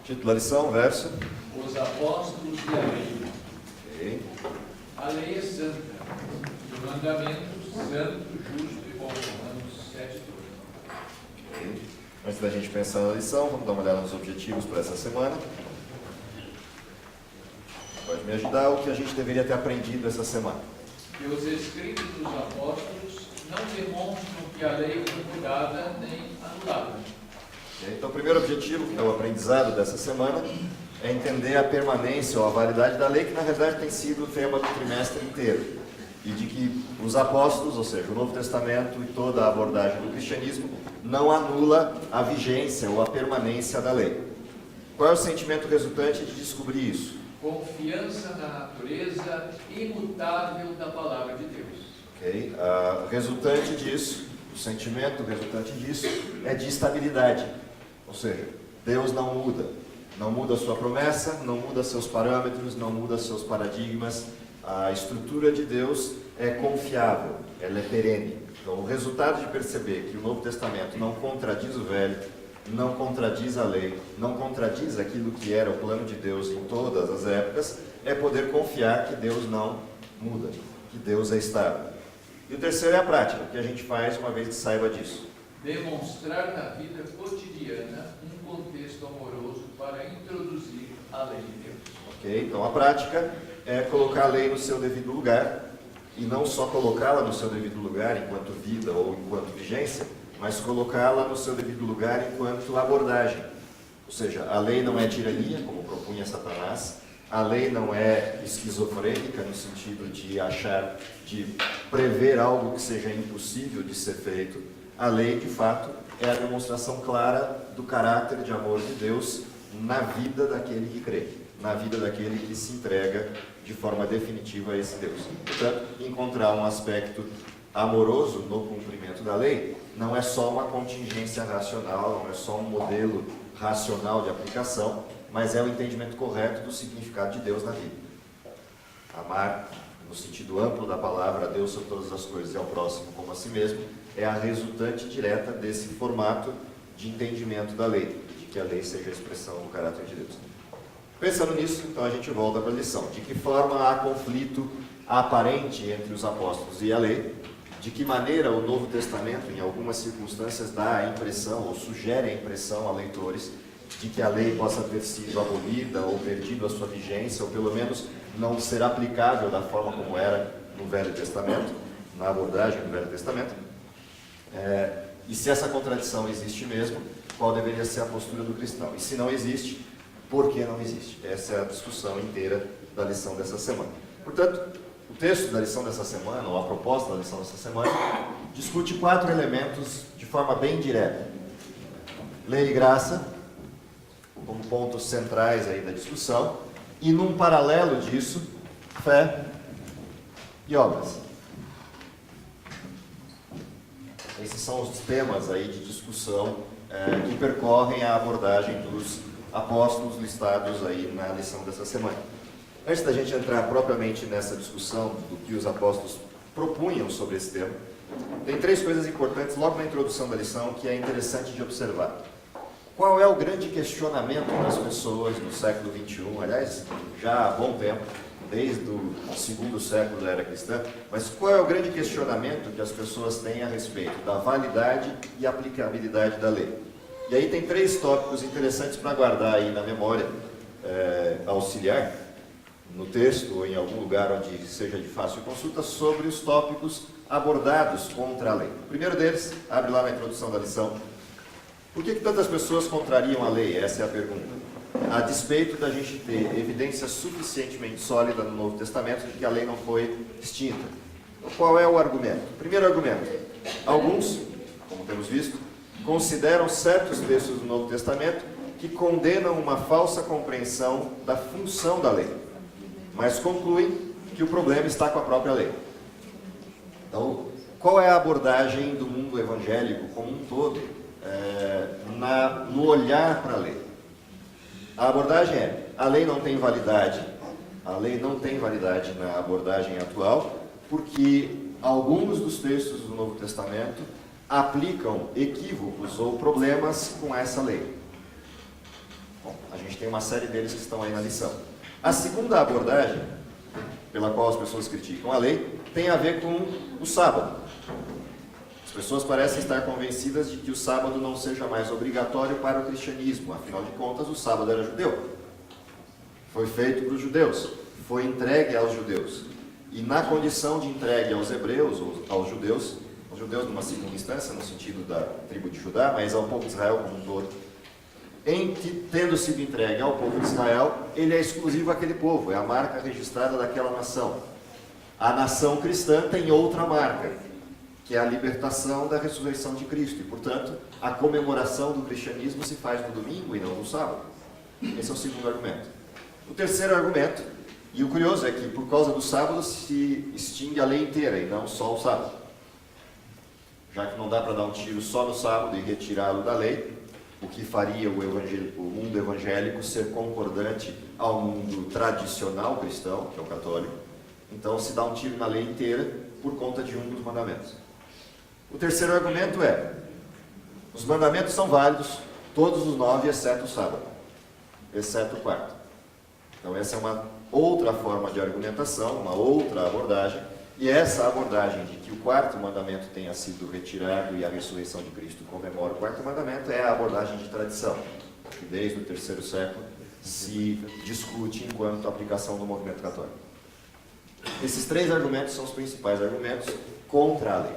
Título da lição, verso. Os apóstolos e a lei. Okay. A lei é santa, e o mandamento santo, justo e bom. Romanos 7:2. Okay. Antes da gente pensar na lição, vamos dar uma olhada nos objetivos para essa semana. Pode me ajudar o que a gente deveria ter aprendido essa semana. Que os escritos dos apóstolos não demonstram que a lei foi mudada nem anulada. Okay. Então, o primeiro objetivo, que é o aprendizado dessa semana, é entender a permanência ou a validade da lei, que na verdade tem sido o tema do trimestre inteiro. E de que os apóstolos, ou seja, o Novo Testamento e toda a abordagem do cristianismo, não anula a vigência ou a permanência da lei. Qual é o sentimento resultante de descobrir isso? Confiança na natureza imutável da palavra de Deus. Okay. Resultante disso, o sentimento resultante disso é de estabilidade. Ou seja, Deus não muda. Não muda a sua promessa, não muda seus parâmetros, não muda seus paradigmas. A estrutura de Deus é confiável, ela é perene. Então, o resultado de perceber que o Novo Testamento não contradiz o Velho, não contradiz a lei, não contradiz aquilo que era o plano de Deus em todas as épocas, é poder confiar que Deus não muda, que Deus é estável. E o terceiro é a prática, o que a gente faz uma vez que saiba disso. Demonstrar na vida cotidiana um contexto amoroso para introduzir a lei de Deus. Ok? Então, a prática é colocar a lei no seu devido lugar, e não só colocá-la no seu devido lugar enquanto vida ou enquanto vigência, mas colocá-la no seu devido lugar enquanto abordagem. Ou seja, a lei não é tirania, como propunha Satanás, a lei não é esquizofrênica no sentido de achar, de prever algo que seja impossível de ser feito. A lei, de fato, é a demonstração clara do caráter de amor de Deus na vida daquele que crê, na vida daquele que se entrega de forma definitiva a esse Deus. Portanto, encontrar um aspecto amoroso no cumprimento da lei não é só uma contingência racional, não é só um modelo racional de aplicação, mas é o entendimento correto do significado de Deus na vida. Amar, no sentido amplo da palavra, a Deus sobre todas as coisas e ao próximo como a si mesmo, é a resultante direta desse formato de entendimento da lei, de que a lei seja a expressão do caráter de Deus. Pensando nisso, então a gente volta para a lição. De que forma há conflito aparente entre os apóstolos e a lei? De que maneira o Novo Testamento, em algumas circunstâncias, dá a impressão, ou sugere a impressão a leitores, de que a lei possa ter sido abolida ou perdido a sua vigência, ou pelo menos não ser aplicável da forma como era no Velho Testamento, na abordagem do Velho Testamento. E se essa contradição existe mesmo, qual deveria ser a postura do cristão? E se não existe, por que não existe? Essa é a discussão inteira da lição dessa semana. Portanto, o texto da lição dessa semana, ou a proposta da lição dessa semana, discute 4 elementos de forma bem direta. Lei e graça, como pontos centrais aí da discussão, e num paralelo disso, fé e obras. Esses são os temas aí de discussão que percorrem a abordagem dos apóstolos listados aí na lição dessa semana. Antes da gente entrar propriamente nessa discussão do que os apóstolos propunham sobre esse tema, tem 3 coisas importantes logo na introdução da lição que é interessante de observar. Qual é o grande questionamento das pessoas no século XXI, aliás, já há bom tempo, desde o 2º século da era cristã, mas qual é o grande questionamento que as pessoas têm a respeito da validade e aplicabilidade da lei? E aí tem 3 tópicos interessantes para guardar aí na memória auxiliar, no texto ou em algum lugar onde seja de fácil consulta, sobre os tópicos abordados contra a lei. O primeiro deles, abre lá na introdução da lição. Por que tantas pessoas contrariam a lei? Essa é a pergunta. A despeito da gente ter evidência suficientemente sólida no Novo Testamento de que a lei não foi extinta. Então, qual é o argumento? Primeiro argumento. Alguns, como temos visto, consideram certos textos do Novo Testamento que condenam uma falsa compreensão da função da lei, mas concluem que o problema está com a própria lei. Então, qual é a abordagem do mundo evangélico como um todo no olhar para a lei? A abordagem é: a lei não tem validade, a lei não tem validade na abordagem atual, porque alguns dos textos do Novo Testamento aplicam equívocos ou problemas com essa lei. Bom, a gente tem uma série deles que estão aí na lição. A segunda abordagem, pela qual as pessoas criticam a lei, tem a ver com o sábado. As pessoas parecem estar convencidas de que o sábado não seja mais obrigatório para o cristianismo. Afinal de contas, o sábado era judeu. Foi feito para os judeus. Foi entregue aos judeus. E na condição de entregue aos hebreus, ou aos judeus numa segunda instância, no sentido da tribo de Judá, mas ao povo de Israel como um todo, tendo sido entregue ao povo de Israel, ele é exclusivo àquele povo, é a marca registrada daquela nação. A nação cristã tem outra marca, que é a libertação da ressurreição de Cristo. E, portanto, a comemoração do cristianismo se faz no domingo e não no sábado. Esse é o segundo argumento. O terceiro argumento, e o curioso é que por causa do sábado se extingue a lei inteira e não só o sábado. Já que não dá para dar um tiro só no sábado e retirá-lo da lei, o que faria o mundo evangélico ser concordante ao mundo tradicional cristão, que é o católico. Então se dá um tiro na lei inteira por conta de um dos mandamentos. O terceiro argumento é: os mandamentos são válidos, todos os 9, exceto o sábado, exceto o quarto. Então essa é uma outra forma de argumentação, uma outra abordagem, e essa abordagem de que o quarto mandamento tenha sido retirado e a ressurreição de Cristo comemora o quarto mandamento é a abordagem de tradição, que desde o terceiro século se discute enquanto aplicação do movimento católico. Esses 3 argumentos são os principais argumentos contra a lei.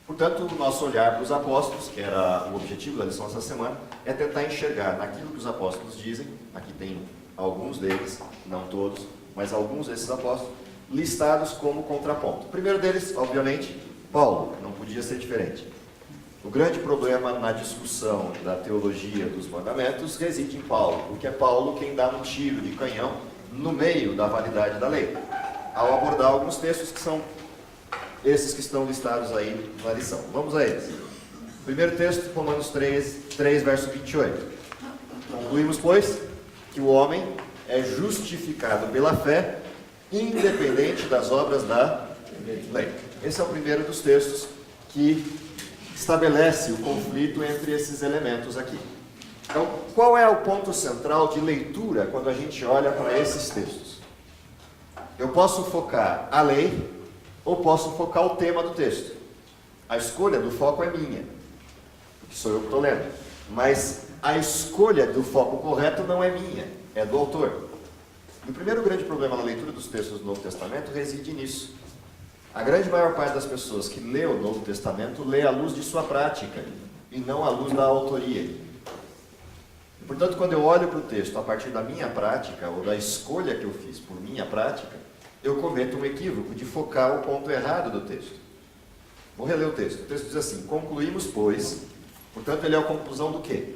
Portanto, o nosso olhar para os apóstolos, que era o objetivo da lição dessa semana, é tentar enxergar naquilo que os apóstolos dizem. Aqui tem alguns deles, não todos, mas alguns desses apóstolos, listados como contraponto. O primeiro deles, obviamente, Paulo, não podia ser diferente. O grande problema na discussão da teologia dos mandamentos reside em Paulo, porque é Paulo quem dá um tiro de canhão no meio da validade da lei, ao abordar alguns textos que são esses que estão listados aí na lição. Vamos a eles. Primeiro texto, Romanos 3, verso 28. Concluímos, pois, que o homem é justificado pela fé, independente das obras da lei. Esse é o primeiro dos textos que estabelece o conflito entre esses elementos aqui. Então, qual é o ponto central de leitura quando a gente olha para esses textos? Eu posso focar a lei ou posso focar o tema do texto. A escolha do foco é minha, porque sou eu que estou lendo. Mas a escolha do foco correto não é minha, é do autor. E o primeiro grande problema na leitura dos textos do Novo Testamento reside nisso. A grande maior parte das pessoas que lê o Novo Testamento lê à luz de sua prática e não à luz da autoria. E, portanto, quando eu olho para o texto a partir da minha prática ou da escolha que eu fiz por minha prática, eu cometo um equívoco de focar o ponto errado do texto. Vou reler o texto. O texto diz assim: concluímos, pois, portanto, ele é a conclusão do quê?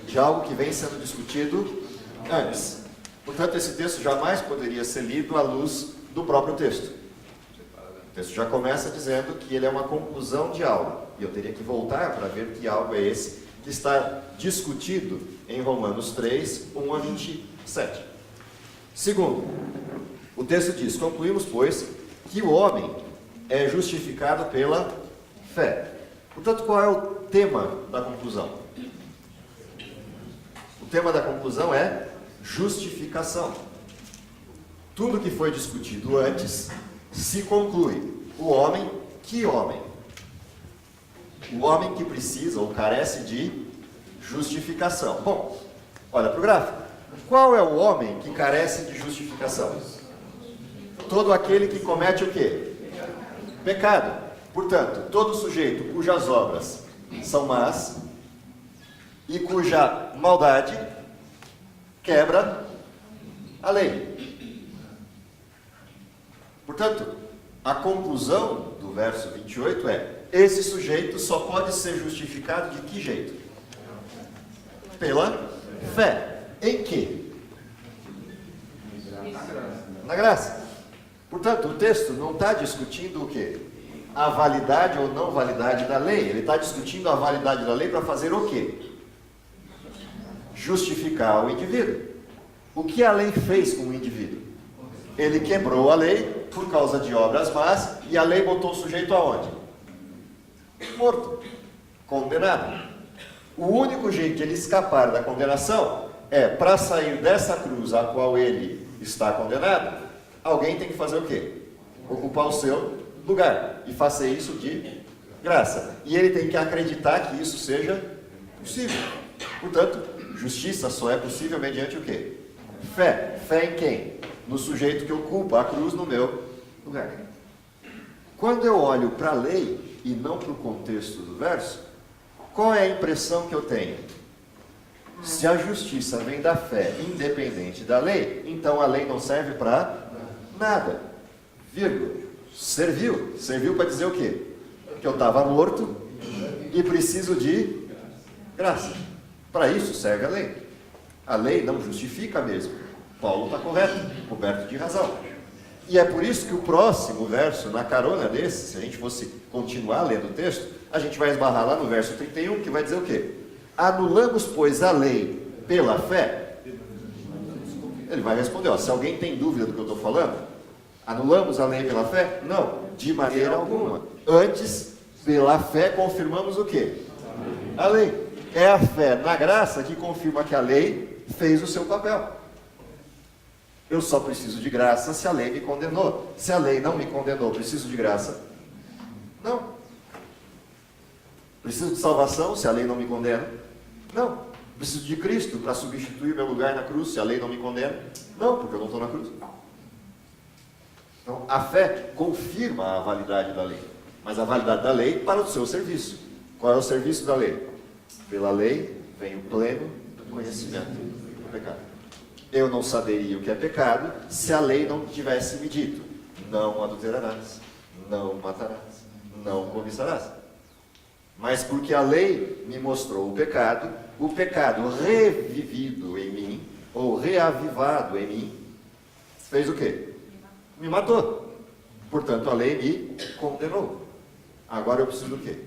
De algo que vem sendo discutido antes. Portanto, esse texto jamais poderia ser lido à luz do próprio texto. O texto já começa dizendo que ele é uma conclusão de algo. E eu teria que voltar para ver que algo é esse que está discutido em Romanos 3, 1 a 27. Segundo, o texto diz: concluímos, pois, que o homem é justificado pela fé. Portanto, qual é o tema da conclusão? O tema da conclusão é justificação. Tudo que foi discutido antes se conclui. O homem, que homem? O homem que precisa ou carece de justificação. Bom, olha para o gráfico. Qual é o homem que carece de justificação? Todo aquele que comete o quê? Pecado. Portanto, todo sujeito cujas obras são más e cuja maldade quebra a lei. Portanto, a conclusão do verso 28 é: esse sujeito só pode ser justificado de que jeito? Pela fé. Em quê? Na graça. Portanto, o texto não está discutindo o quê? A validade ou não validade da lei. Ele está discutindo a validade da lei para fazer o quê? Justificar o indivíduo. O que a lei fez com o indivíduo? Ele quebrou a lei por causa de obras más e a lei botou o sujeito aonde? Morto, condenado. O único jeito de ele escapar da condenação é, para sair dessa cruz a qual ele está condenado, alguém tem que fazer o quê? Ocupar o seu lugar. E fazer isso de graça. E ele tem que acreditar que isso seja possível. Portanto, justiça só é possível mediante o quê? Fé. Fé em quem? No sujeito que ocupa a cruz no meu lugar. Quando eu olho para a lei e não para o contexto do verso, qual é a impressão que eu tenho? Se a justiça vem da fé independente da lei, então a lei não serve para nada. Vírgula. Serviu. Serviu para dizer o quê? Que eu estava morto e preciso de graça. Para isso serve a lei. A lei não justifica mesmo. Paulo está correto, coberto de razão. E é por isso que o próximo verso, na carona desse, se a gente fosse continuar lendo o texto, a gente vai esbarrar lá no verso 31, que vai dizer o quê? Anulamos, pois, a lei pela fé? Ele vai responder, ó, se alguém tem dúvida do que eu estou falando, anulamos a lei pela fé? Não, de maneira alguma. Antes, pela fé, confirmamos o quê? A lei. É a fé na graça que confirma que a lei fez o seu papel. Eu só preciso de graça se a lei me condenou. Se a lei não me condenou, preciso de graça? Não. Preciso de salvação se a lei não me condena? Não. Preciso de Cristo para substituir meu lugar na cruz se a lei não me condena? Não, porque eu não estou na cruz. Então, a fé confirma a validade da lei. Mas a validade da lei para o seu serviço. Qual é o serviço da lei? Pela lei vem o pleno conhecimento do pecado. Eu não saberia o que é pecado se a lei não tivesse me dito: não adulterarás, não matarás, não cobiçarás. Mas porque a lei me mostrou o pecado revivido em mim, ou reavivado em mim, fez o quê? Me matou. Portanto, a lei me condenou. Agora eu preciso do quê?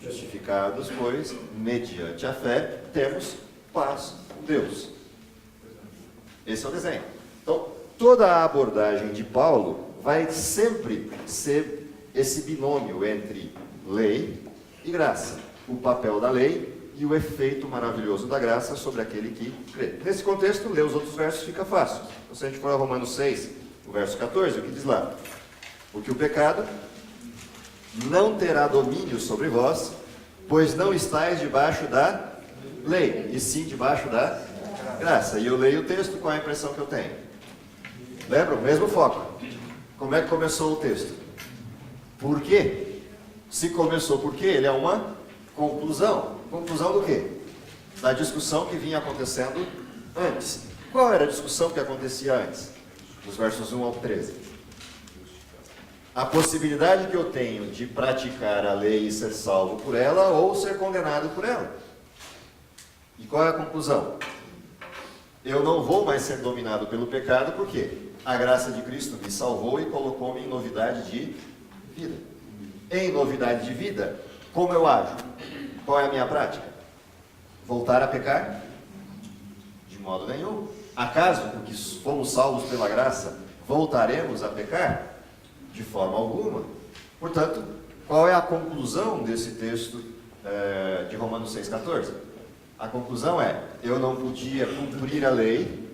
Justificados, pois, mediante a fé, temos paz com Deus. Esse é o desenho. Então, toda a abordagem de Paulo vai sempre ser esse binômio entre lei e graça. O papel da lei e o efeito maravilhoso da graça sobre aquele que crê. Nesse contexto, ler os outros versos fica fácil. Então, se a gente for a Romanos 6, o verso 14, o que diz lá? Porque o pecado não terá domínio sobre vós, pois não estáis debaixo da lei, e sim debaixo da graça. E eu leio o texto, qual é a impressão que eu tenho? Lembram? Mesmo foco. Como é que começou o texto? Por quê? Se começou por quê? Ele é uma conclusão. Conclusão do quê? Da discussão que vinha acontecendo antes. Qual era a discussão que acontecia antes? Dos versos 1 ao 13. A possibilidade que eu tenho de praticar a lei e ser salvo por ela, ou ser condenado por ela. E qual é a conclusão? Eu não vou mais ser dominado pelo pecado, porque a graça de Cristo me salvou e colocou-me em novidade de vida. Em novidade de vida, como eu ajo? Qual é a minha prática? Voltar a pecar? De modo nenhum. Acaso, porque fomos salvos pela graça, voltaremos a pecar? De forma alguma. Portanto, qual é a conclusão desse texto de Romanos 6,14? A conclusão é: eu não podia cumprir a lei,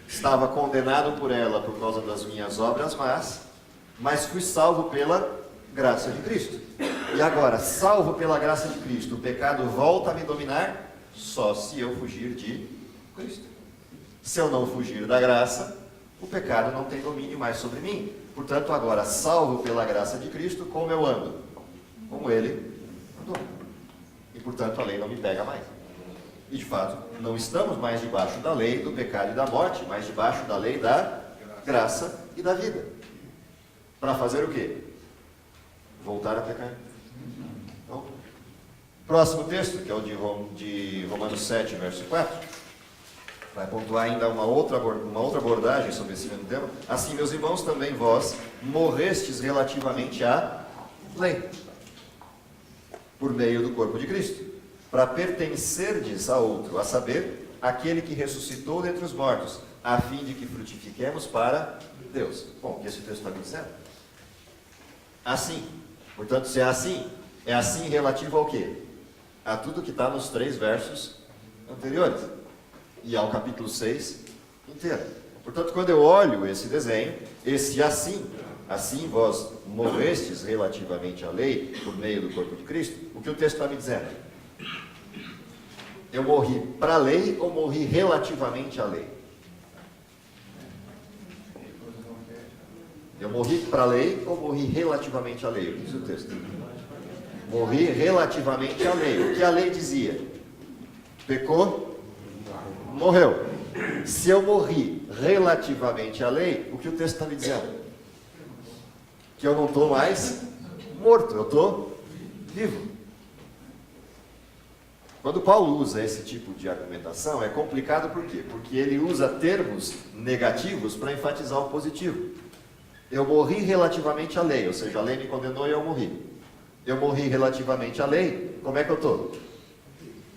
estava condenado por ela por causa das minhas obras más, mas fui salvo pela graça de Cristo. E agora, salvo pela graça de Cristo, o pecado volta a me dominar só se eu fugir de Cristo. Se eu não fugir da graça, o pecado não tem domínio mais sobre mim. Portanto, agora, salvo pela graça de Cristo, como eu ando? Como Ele andou. E, portanto, a lei não me pega mais. E, de fato, não estamos mais debaixo da lei do pecado e da morte, mas debaixo da lei da graça e da vida. Para fazer o quê? Voltar a pecar. Então, próximo texto, que é o de Romanos 7, verso 4. Vai pontuar ainda uma outra abordagem sobre esse mesmo tema. Assim, meus irmãos, também vós morrestes relativamente à lei, por meio do corpo de Cristo, para pertencerdes a outro, a saber, aquele que ressuscitou dentre os mortos, a fim de que frutifiquemos para Deus. Bom, o que esse texto está me dizendo? Assim. Portanto, se é assim relativo ao quê? a tudo que está nos 3 versos anteriores e ao capítulo 6 inteiro. Portanto, quando eu olho esse desenho, esse assim vós morrestes relativamente à lei por meio do corpo de Cristo, o que o texto está me dizendo? Eu morri para a lei ou morri relativamente à lei? Eu morri para a lei ou morri relativamente à lei? O que diz o texto? Morri relativamente à lei. O que a lei dizia? Pecou, morreu. Se eu morri relativamente à lei, o que o texto está me dizendo? Que eu não estou mais morto, eu estou vivo. Quando Paulo usa esse tipo de argumentação, é complicado por quê? Porque ele usa termos negativos para enfatizar o positivo. Eu morri relativamente à lei, ou seja, a lei me condenou e eu morri. Eu morri relativamente à lei, como é que eu estou?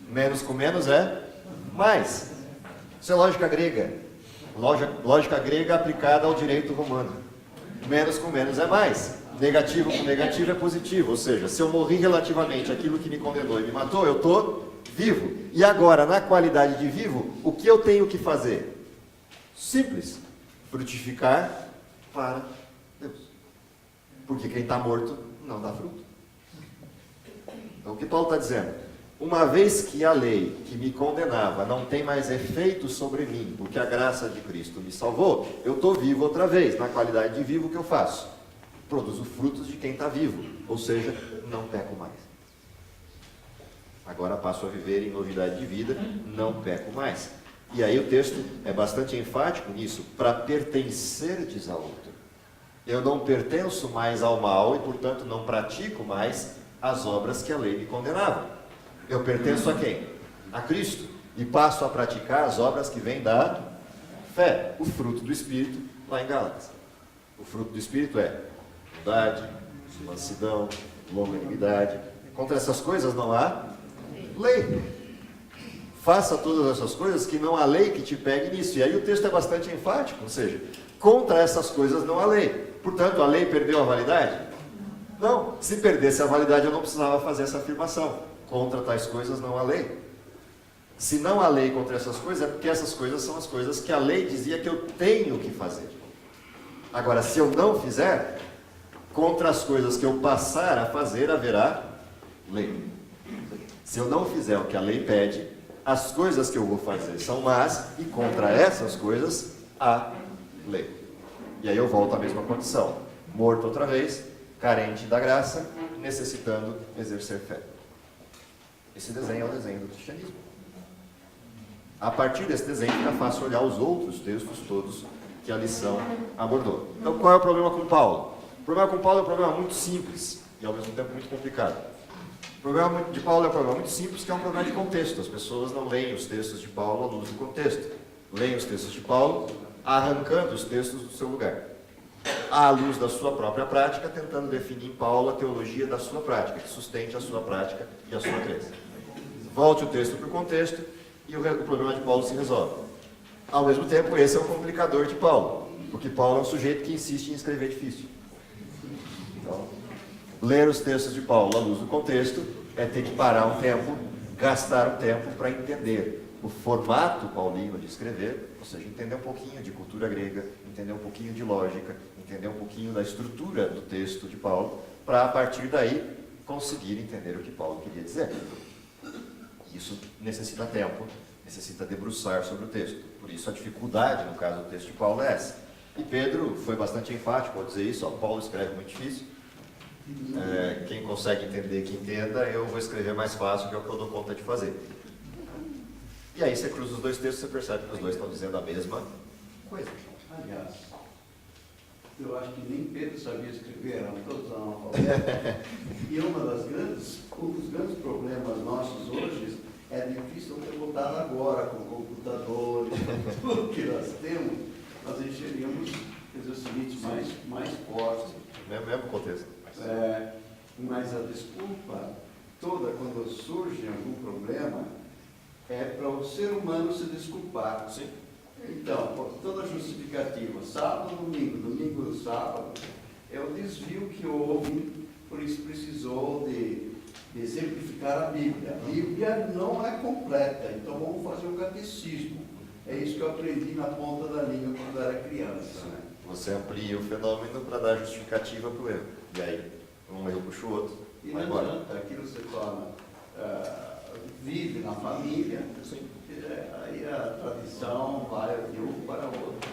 Menos com menos é mais. Isso é lógica grega. Lógica grega aplicada ao direito romano. Menos com menos é mais. Negativo com negativo é positivo. Ou seja, se eu morri relativamente àquilo que me condenou e me matou, eu estou vivo. E agora, na qualidade de vivo, o que eu tenho que fazer? Simples. Frutificar para Deus. Porque quem está morto não dá fruto. Então, o que Paulo está dizendo? Uma vez que a lei que me condenava não tem mais efeito sobre mim, porque a graça de Cristo me salvou, eu estou vivo outra vez. Na qualidade de vivo, o que eu faço? Produzo frutos de quem está vivo, ou seja, não peco mais. Agora passo a viver em novidade de vida, não peco mais. E aí o texto é bastante enfático nisso, para pertencerdes a outro. Eu não pertenço mais ao mal e, portanto, não pratico mais as obras que a lei me condenava. Eu pertenço a quem? A Cristo. E passo a praticar as obras que vêm da fé. O fruto do Espírito, lá em Gálatas. O fruto do Espírito é bondade, mansidão, longanimidade. Contra essas coisas não há lei. Faça todas essas coisas que não há lei que te pegue nisso. E aí o texto é bastante enfático, ou seja, contra essas coisas não há lei. Portanto, a lei perdeu a validade? Não. Se perdesse a validade, eu não precisava fazer essa afirmação. Contra tais coisas não há lei. Se não há lei contra essas coisas, é porque essas coisas são as coisas que a lei dizia que eu tenho que fazer. Agora, se eu não fizer, contra as coisas que eu passar a fazer, haverá lei. Se eu não fizer o que a lei pede, as coisas que eu vou fazer são más, e contra essas coisas há lei. E aí eu volto à mesma condição. Morto outra vez, carente da graça, necessitando exercer fé. Esse desenho é o desenho do cristianismo. A partir desse desenho fica fácil olhar os outros textos todos que a lição abordou. Então, qual é o problema com Paulo? O problema com Paulo é um problema muito simples e ao mesmo tempo muito complicado. O problema de Paulo é um problema muito simples, que é um problema de contexto. As pessoas não leem os textos de Paulo à luz do contexto. Leem os textos de Paulo arrancando os textos do seu lugar, à luz da sua própria prática, tentando definir em Paulo a teologia da sua prática, que sustente a sua prática e a sua crença. Volte o texto para o contexto e o problema de Paulo se resolve. Ao mesmo tempo, esse é o complicador de Paulo, porque Paulo é um sujeito que insiste em escrever difícil. Então, ler os textos de Paulo à luz do contexto é ter que parar um tempo, gastar um tempo para entender o formato paulino de escrever, ou seja, entender um pouquinho de cultura grega, entender um pouquinho de lógica, entender um pouquinho da estrutura do texto de Paulo, para a partir daí conseguir entender o que Paulo queria dizer. Isso necessita tempo, necessita debruçar sobre o texto. Por isso a dificuldade, no caso do texto de Paulo, é essa. E Pedro foi bastante enfático ao dizer isso. Paulo escreve muito difícil. Quem consegue entender, que entenda. Eu vou escrever mais fácil, que é o que eu dou conta de fazer. E aí você cruza os dois textos, você percebe que os dois estão dizendo a mesma coisa. Aliás, eu acho que nem Pedro sabia escrever, eram todos analfabetos. E um dos grandes problemas nossos hoje é difícil ter voltado agora com computadores, com tudo que nós temos, nós encheríamos os limites mais fortes. Mesmo contexto. Mas a desculpa toda, quando surge algum problema, é para o ser humano se desculpar. Sim. Então, toda justificativa, sábado, domingo, sábado, é o desvio que houve, por isso precisou de de exemplificar a Bíblia. A Bíblia não é completa, então vamos fazer um catecismo. É isso que eu aprendi na ponta da língua quando era criança. Né? Você amplia o fenômeno para dar justificativa para o erro. E aí, um erro puxa o outro. E Vai não embora. adianta, aquilo se torna, vive na família, aí a tradição vai de um para o outro.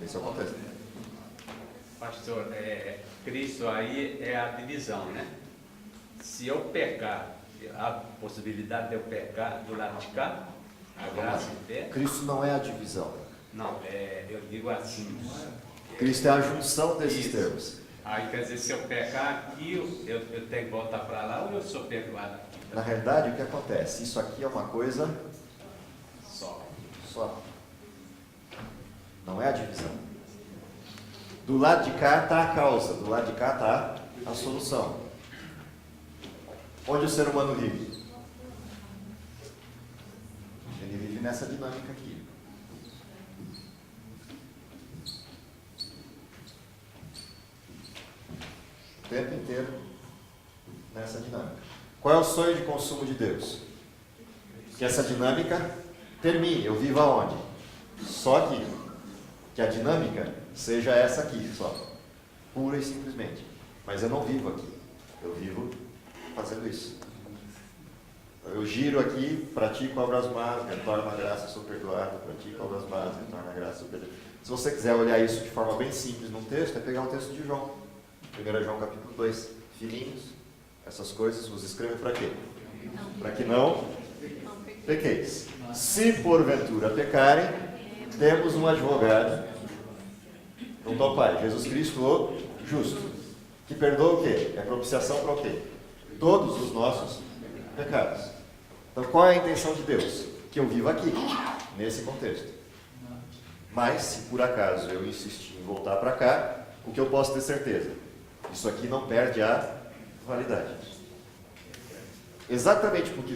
Isso acontece. Pastor, Cristo aí é a divisão, né? Se eu pecar, há possibilidade de eu pecar do lado de cá, a graça e fé? Cristo não é a divisão. Não, eu digo assim. Cristo é a junção desses Isso. termos. Aí quer dizer, se eu pecar aqui, eu tenho que voltar para lá ou eu sou perdoado aqui? Na realidade, o que acontece? Isso aqui é uma coisa Só. só. Não é a divisão. Do lado de cá está a causa, do lado de cá está a solução. Onde o ser humano vive? Ele vive nessa dinâmica aqui. O tempo inteiro nessa dinâmica. Qual é o sonho de consumo de Deus? Que essa dinâmica termine. Eu vivo aonde? Só aqui. Que a dinâmica seja essa aqui, só. Pura e simplesmente. Mas eu não vivo aqui. Eu vivo fazendo isso. Eu giro aqui, pratico obras más, retorno a graça, sou perdoado. Pratico obras más, retorno a graça, sou perdoado. Se você quiser olhar isso de forma bem simples num texto, é pegar o texto de João. 1 João capítulo 2. Filhinhos, essas coisas vos escrevo para quê? Para que não pequeis. Se porventura pecarem, temos um advogado junto ao Pai, Jesus Cristo, o justo, que perdoa o quê? É propiciação para o quê? Todos os nossos pecados. Então, qual é a intenção de Deus? Que eu viva aqui, nesse contexto. Mas, se por acaso eu insistir em voltar para cá, o que eu posso ter certeza? Isso aqui não perde a validade. Exatamente porque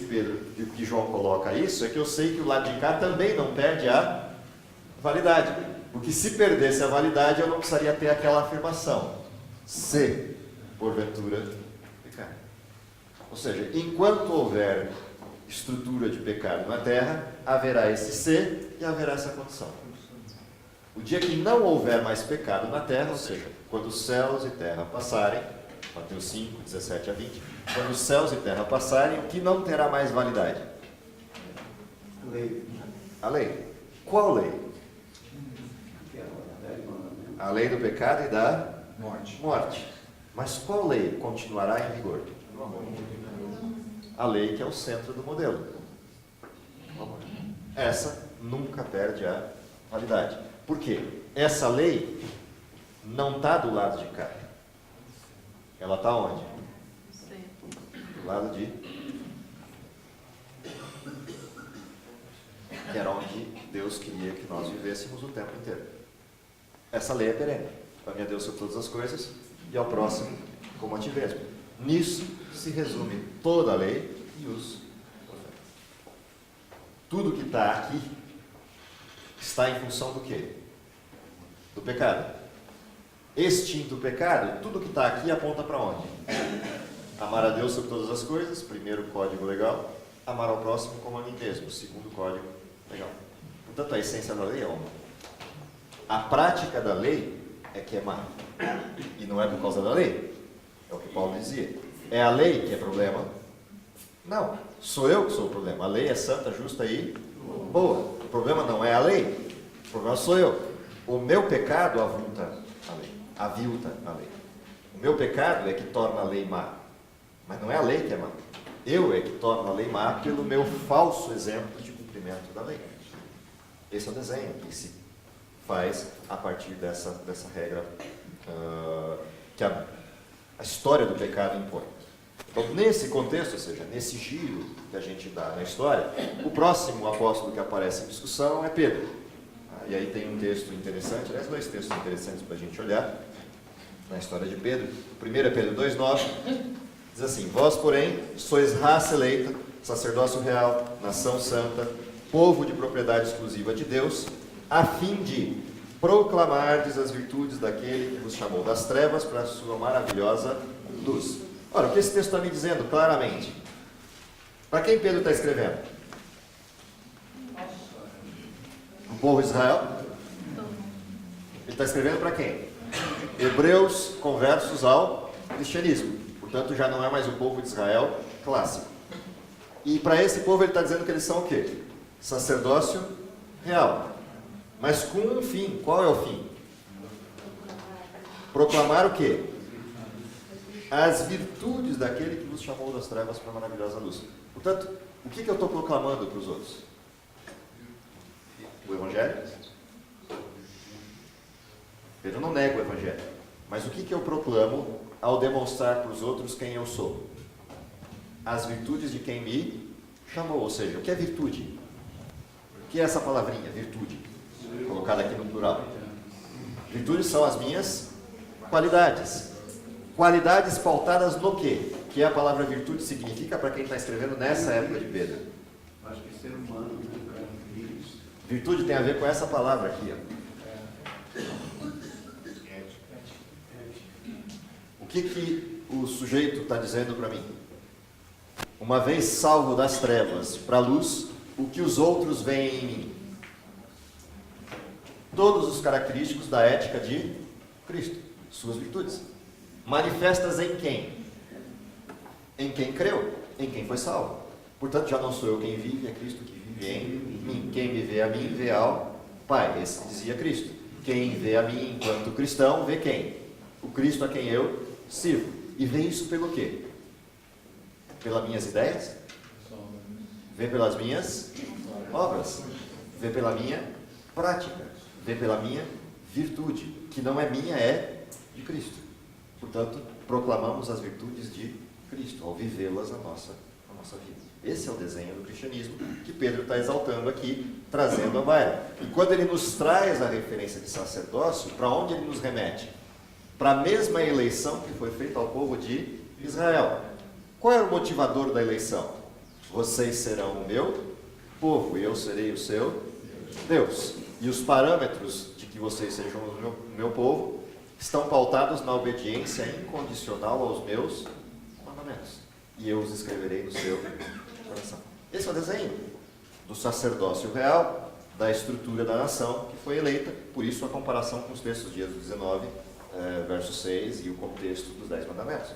que João coloca isso, é que eu sei que o lado de cá também não perde a validade. Porque se perdesse a validade, eu não precisaria ter aquela afirmação. Se, porventura, pecar. Ou seja, enquanto houver estrutura de pecado na terra, haverá esse se e haverá essa condição. O dia que não houver mais pecado na terra, ou seja, quando os céus e terra passarem, Mateus 5, 17 a 20, quando os céus e terra passarem, o que não terá mais validade? Lei. A lei. Qual lei? Que é o velho mandamento. A lei do pecado e da Morte. morte. Mas qual lei continuará em vigor? A lei que é o centro do modelo. Essa nunca perde a validade. Por quê? Essa lei não está do lado de cá. Ela está onde? Do lado de... que era onde Deus queria que nós vivêssemos o tempo inteiro. Essa lei é perene. Ame a Deus sobre todas as coisas e ao próximo como a ti mesmo. Nisso se resume toda a lei e os profetas. Tudo que está aqui está em função do quê? Do pecado. Extinto o pecado, tudo que está aqui aponta para onde? Amar a Deus sobre todas as coisas, primeiro código legal. Amar ao próximo como a mim mesmo, segundo código legal. Portanto, a essência da lei é uma. A prática da lei é que é má. E não é por causa da lei. É o que Paulo dizia. É a lei que é problema? Não. Sou eu que sou o problema. A lei é santa, justa e boa. O problema não é a lei. O problema sou eu. O meu pecado avulta a lei. Avilta a lei. O meu pecado é que torna a lei má. Mas não é a lei que é má. Eu é que torno a lei má pelo meu falso exemplo de cumprimento da lei. Esse é o desenho que se faz a partir dessa regra que a história do pecado impõe. Então, nesse contexto, ou seja, nesse giro que a gente dá na história, o próximo apóstolo que aparece em discussão é Pedro. E aí tem um texto interessante, aliás, dois textos interessantes para a gente olhar na história de Pedro. O primeiro é Pedro 2,9, diz assim: vós, porém, sois raça eleita, sacerdócio real, nação santa, povo de propriedade exclusiva de Deus, a fim de proclamardes as virtudes daquele que vos chamou das trevas para a sua maravilhosa luz. Ora, o que esse texto está me dizendo claramente? Para quem Pedro está escrevendo? O povo de Israel? Ele está escrevendo para quem? Hebreus conversos ao cristianismo. Portanto, já não é mais o povo de Israel clássico. E para esse povo ele está dizendo que eles são o quê? Sacerdócio real. Mas com um fim. Qual é o fim? Proclamar o quê? As virtudes daquele que nos chamou das trevas para a maravilhosa luz. Portanto, o que eu estou proclamando para os outros? O Evangelho? Pedro não nega o Evangelho. Mas o que eu proclamo ao demonstrar para os outros quem eu sou? As virtudes de quem me chamou. Ou seja, o que é virtude? O que é essa palavrinha, virtude? Colocada aqui no plural. Virtudes são as minhas qualidades. Qualidades pautadas no quê? Que a palavra virtude significa para quem está escrevendo nessa época de Pedro? Acho que ser humano, isso. Virtude tem a ver com essa palavra aqui. Ó. O que o sujeito está dizendo para mim? Uma vez salvo das trevas para a luz, o que os outros veem em mim? Todos os característicos da ética de Cristo, suas virtudes. Manifestas em quem? Em quem creu, em quem foi salvo. Portanto, já não sou eu quem vive, é Cristo que vive em mim. Quem me vê a mim, vê ao Pai. Esse dizia Cristo. Quem vê a mim enquanto cristão, vê quem? O Cristo a quem eu sirvo. E vê isso pelo quê? Pelas minhas ideias? Vê pelas minhas obras? Vê pela minha prática? Vê pela minha virtude? Que não é minha, é de Cristo. Portanto, proclamamos as virtudes de Cristo, ao vivê-las na nossa vida. Esse é o desenho do cristianismo que Pedro está exaltando aqui, trazendo à baila. E quando ele nos traz a referência de sacerdócio, para onde ele nos remete? Para a mesma eleição que foi feita ao povo de Israel. Qual era o motivador da eleição? Vocês serão o meu povo e eu serei o seu Deus. E os parâmetros de que vocês sejam o meu povo estão pautados na obediência incondicional aos meus mandamentos. E eu os escreverei no seu coração. Esse é o desenho do sacerdócio real, da estrutura da nação que foi eleita. Por isso a comparação com os textos de Êxodo 19, verso 6 e o contexto dos 10 mandamentos.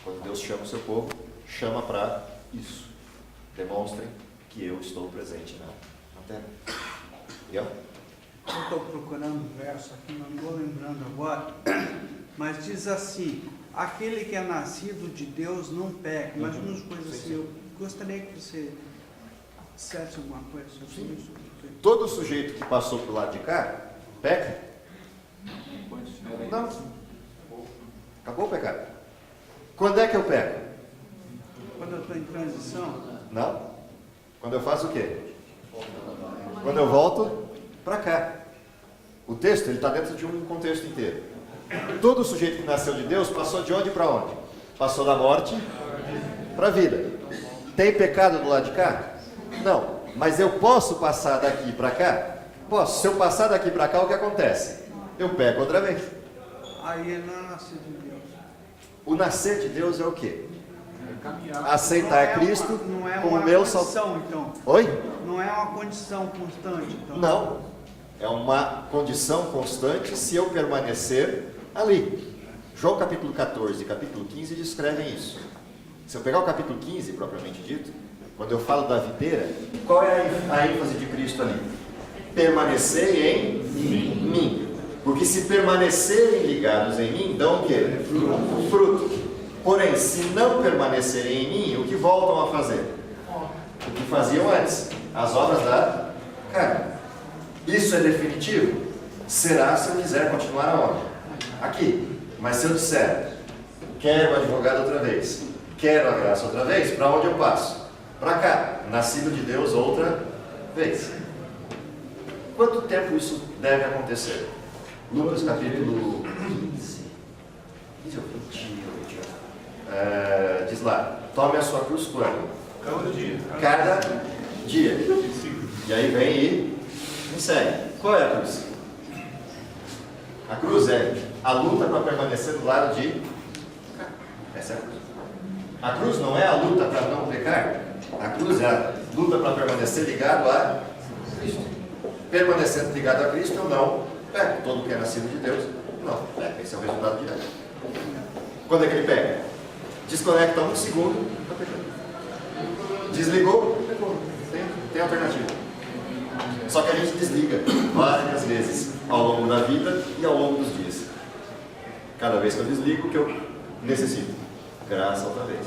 Quando Deus chama o seu povo, chama para isso. Demonstrem que eu estou presente na terra. Miguel? Eu estou procurando um verso aqui, não estou lembrando agora, mas diz assim: aquele que é nascido de Deus não peca. Mas umas coisas assim, eu gostaria que você dissesse alguma coisa sobre isso. Todo sujeito que passou para o lado de cá, peca? Não. Acabou o pecado. Quando é que eu peco? Quando eu estou em transição? Não. Quando eu faço o quê? Quando eu volto para cá. O texto está dentro de um contexto inteiro. Todo sujeito que nasceu de Deus passou de onde para onde? Passou da morte para a vida. Tem pecado do lado de cá? Não. Mas eu posso passar daqui para cá? Posso. Se eu passar daqui para cá, o que acontece? Eu peco outra vez. Aí ele não é nascido de Deus. O nascer de Deus é o quê? Aceitar Cristo como meu salvador. Então. Oi? Não é uma condição constante. Então. Não. É uma condição constante se eu permanecer ali. João capítulo 14 e capítulo 15 descrevem isso. Se eu pegar o capítulo 15, propriamente dito, quando eu falo da videira, qual é a ênfase de Cristo ali? Permanecer em mim. Porque se permanecerem ligados em mim, dão o quê? Fruto. Porém, se não permanecerem em mim, o que voltam a fazer? O que faziam antes. As obras da carne. Isso é definitivo? Será se eu quiser continuar aonde? Aqui. Mas se eu disser, quero o advogado outra vez, quero a graça outra vez, para onde eu passo? Para cá. Nascido de Deus outra vez. Quanto tempo isso deve acontecer? Lucas capítulo 15 ou 20, diz lá, tome a sua cruz quando? Cada dia. E aí vem e me segue. Qual é a cruz? A cruz é a luta para permanecer do lado de cá. Essa é a cruz. A cruz não é a luta para não pecar. A cruz é a luta para permanecer ligado a Cristo. Permanecendo ligado a Cristo, eu não peco. Todo que é nascido de Deus, não peca. Esse é o resultado direto. Quando é que ele pega? Desconecta um segundo, está pecando. Desligou, pecou. Tem alternativa. Só que a gente desliga várias vezes ao longo da vida e ao longo dos dias. Cada vez que eu desligo, o que eu necessito? Graça outra vez.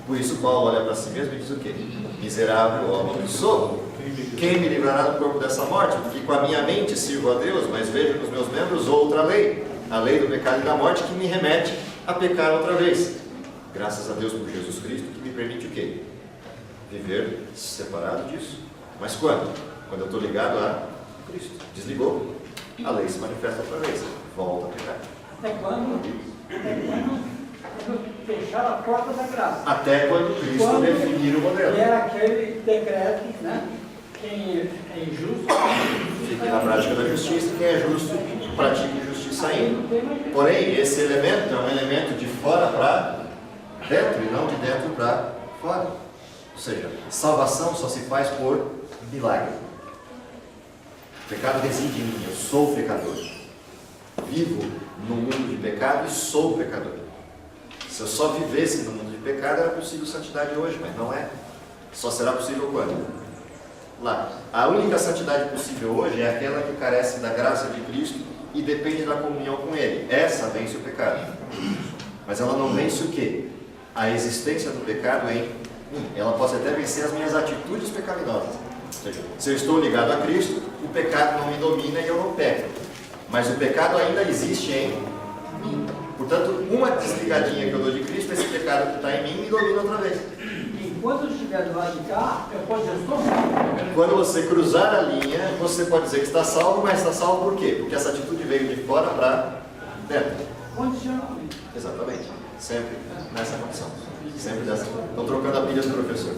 Por isso Paulo olha para si mesmo e diz o quê? Miserável homem que sou. Quem me livrará do corpo dessa morte? Porque com a minha mente sirvo a Deus, mas vejo nos meus membros outra lei. A lei do pecado e da morte que me remete a pecar outra vez. Graças a Deus por Jesus Cristo que me permite o quê? Viver separado disso. Mas quando? Quando eu estou ligado a Cristo. Desligou, a lei se manifesta outra vez. Volta a pecar. Até quando? Quando fechar a porta da graça. Até quando Cristo definir o modelo. E era aquele decreto, né? Quem é injusto, Fique na prática da justiça, quem é justo, pratique justiça ainda. Porém, esse elemento é um elemento de fora para dentro e não de dentro para fora. Ou seja, salvação só se faz por milagre. O pecado reside em mim, eu sou pecador. Vivo no mundo de pecado e sou pecador. Se eu só vivesse no mundo de pecado, era possível santidade hoje, mas não é. Só será possível quando? Lá. A única santidade possível hoje é aquela que carece da graça de Cristo e depende da comunhão com Ele. Essa vence o pecado. Mas ela não vence o quê? A existência do pecado em mim. Ela pode até vencer as minhas atitudes pecaminosas. Ou seja, se eu estou ligado a Cristo, o pecado não me domina e eu não peco. Mas o pecado ainda existe em mim. Portanto, uma desligadinha que eu dou de Cristo, esse pecado que está em mim me domina outra vez. enquanto eu estiver do lado de cá, eu posso dizer, estou salvo. Quando você cruzar a linha, você pode dizer que está salvo, mas está salvo por quê? Porque essa atitude veio de fora para dentro. Condicionalmente. Exatamente. Sempre nessa condição. Sempre dessa. Estão trocando a pilha do professor.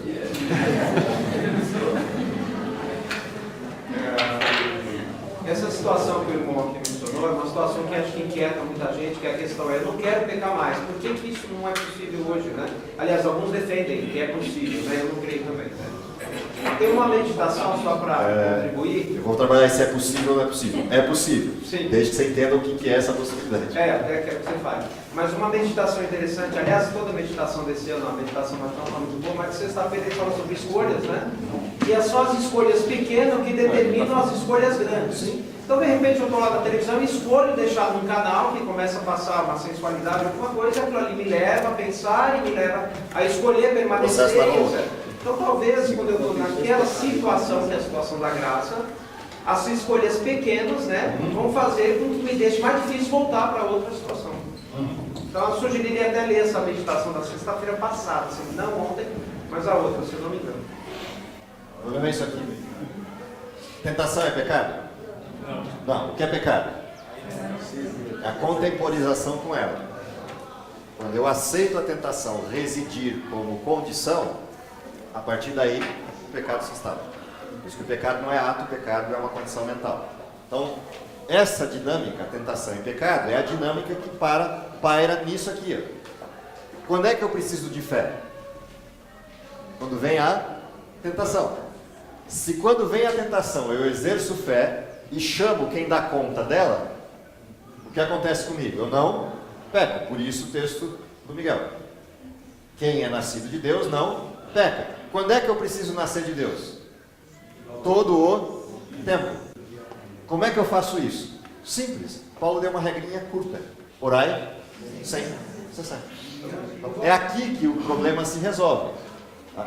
Essa situação que o irmão aqui mencionou é uma situação que acho que inquieta muita gente, que a questão é, eu não quero pecar mais. Por que isso não é possível hoje, né? Aliás, alguns defendem que é possível, né? Eu não creio também, né? Tem uma meditação só para contribuir? Eu vou trabalhar se é possível ou não é possível. É possível. Sim. Desde que você entenda o que é essa possibilidade. Até quero que você fale. Mas uma meditação interessante, aliás, toda meditação desse ano, a meditação vai estar muito boa, mas sexta-feira ele fala sobre escolhas, né? E é só as escolhas pequenas que determinam as escolhas grandes. Então, de repente, eu estou lá na televisão e escolho deixar num canal que começa a passar uma sensualidade, alguma coisa, aquilo ali me leva a pensar e me leva a escolher, permanecer, etc. Então, talvez, quando eu estou naquela situação, que é a situação da graça, as escolhas pequenas, né, vão fazer com que me deixe mais difícil voltar para outra situação. Então, eu sugeriria até ler essa meditação da sexta-feira passada, assim, não ontem, mas a outra, se eu não me engano. Vamos ver isso aqui. Tentação é pecado? Não. O que é pecado? É a contemporização com ela. Quando eu aceito a tentação residir como condição, a partir daí o pecado se instala. Por isso que o pecado não é ato, o pecado é uma condição mental. Então, essa dinâmica, tentação e pecado, é a dinâmica que paira nisso aqui. Ó. Quando é que eu preciso de fé? Quando vem a tentação. Se quando vem a tentação eu exerço fé e chamo quem dá conta dela, o que acontece comigo? Eu não peco. Por isso o texto do Miguel. Quem é nascido de Deus não peca. Quando é que eu preciso nascer de Deus? Todo o tempo. Como é que eu faço isso? Simples. Paulo deu uma regrinha curta. Orai sem cessar. É aqui que o problema se resolve.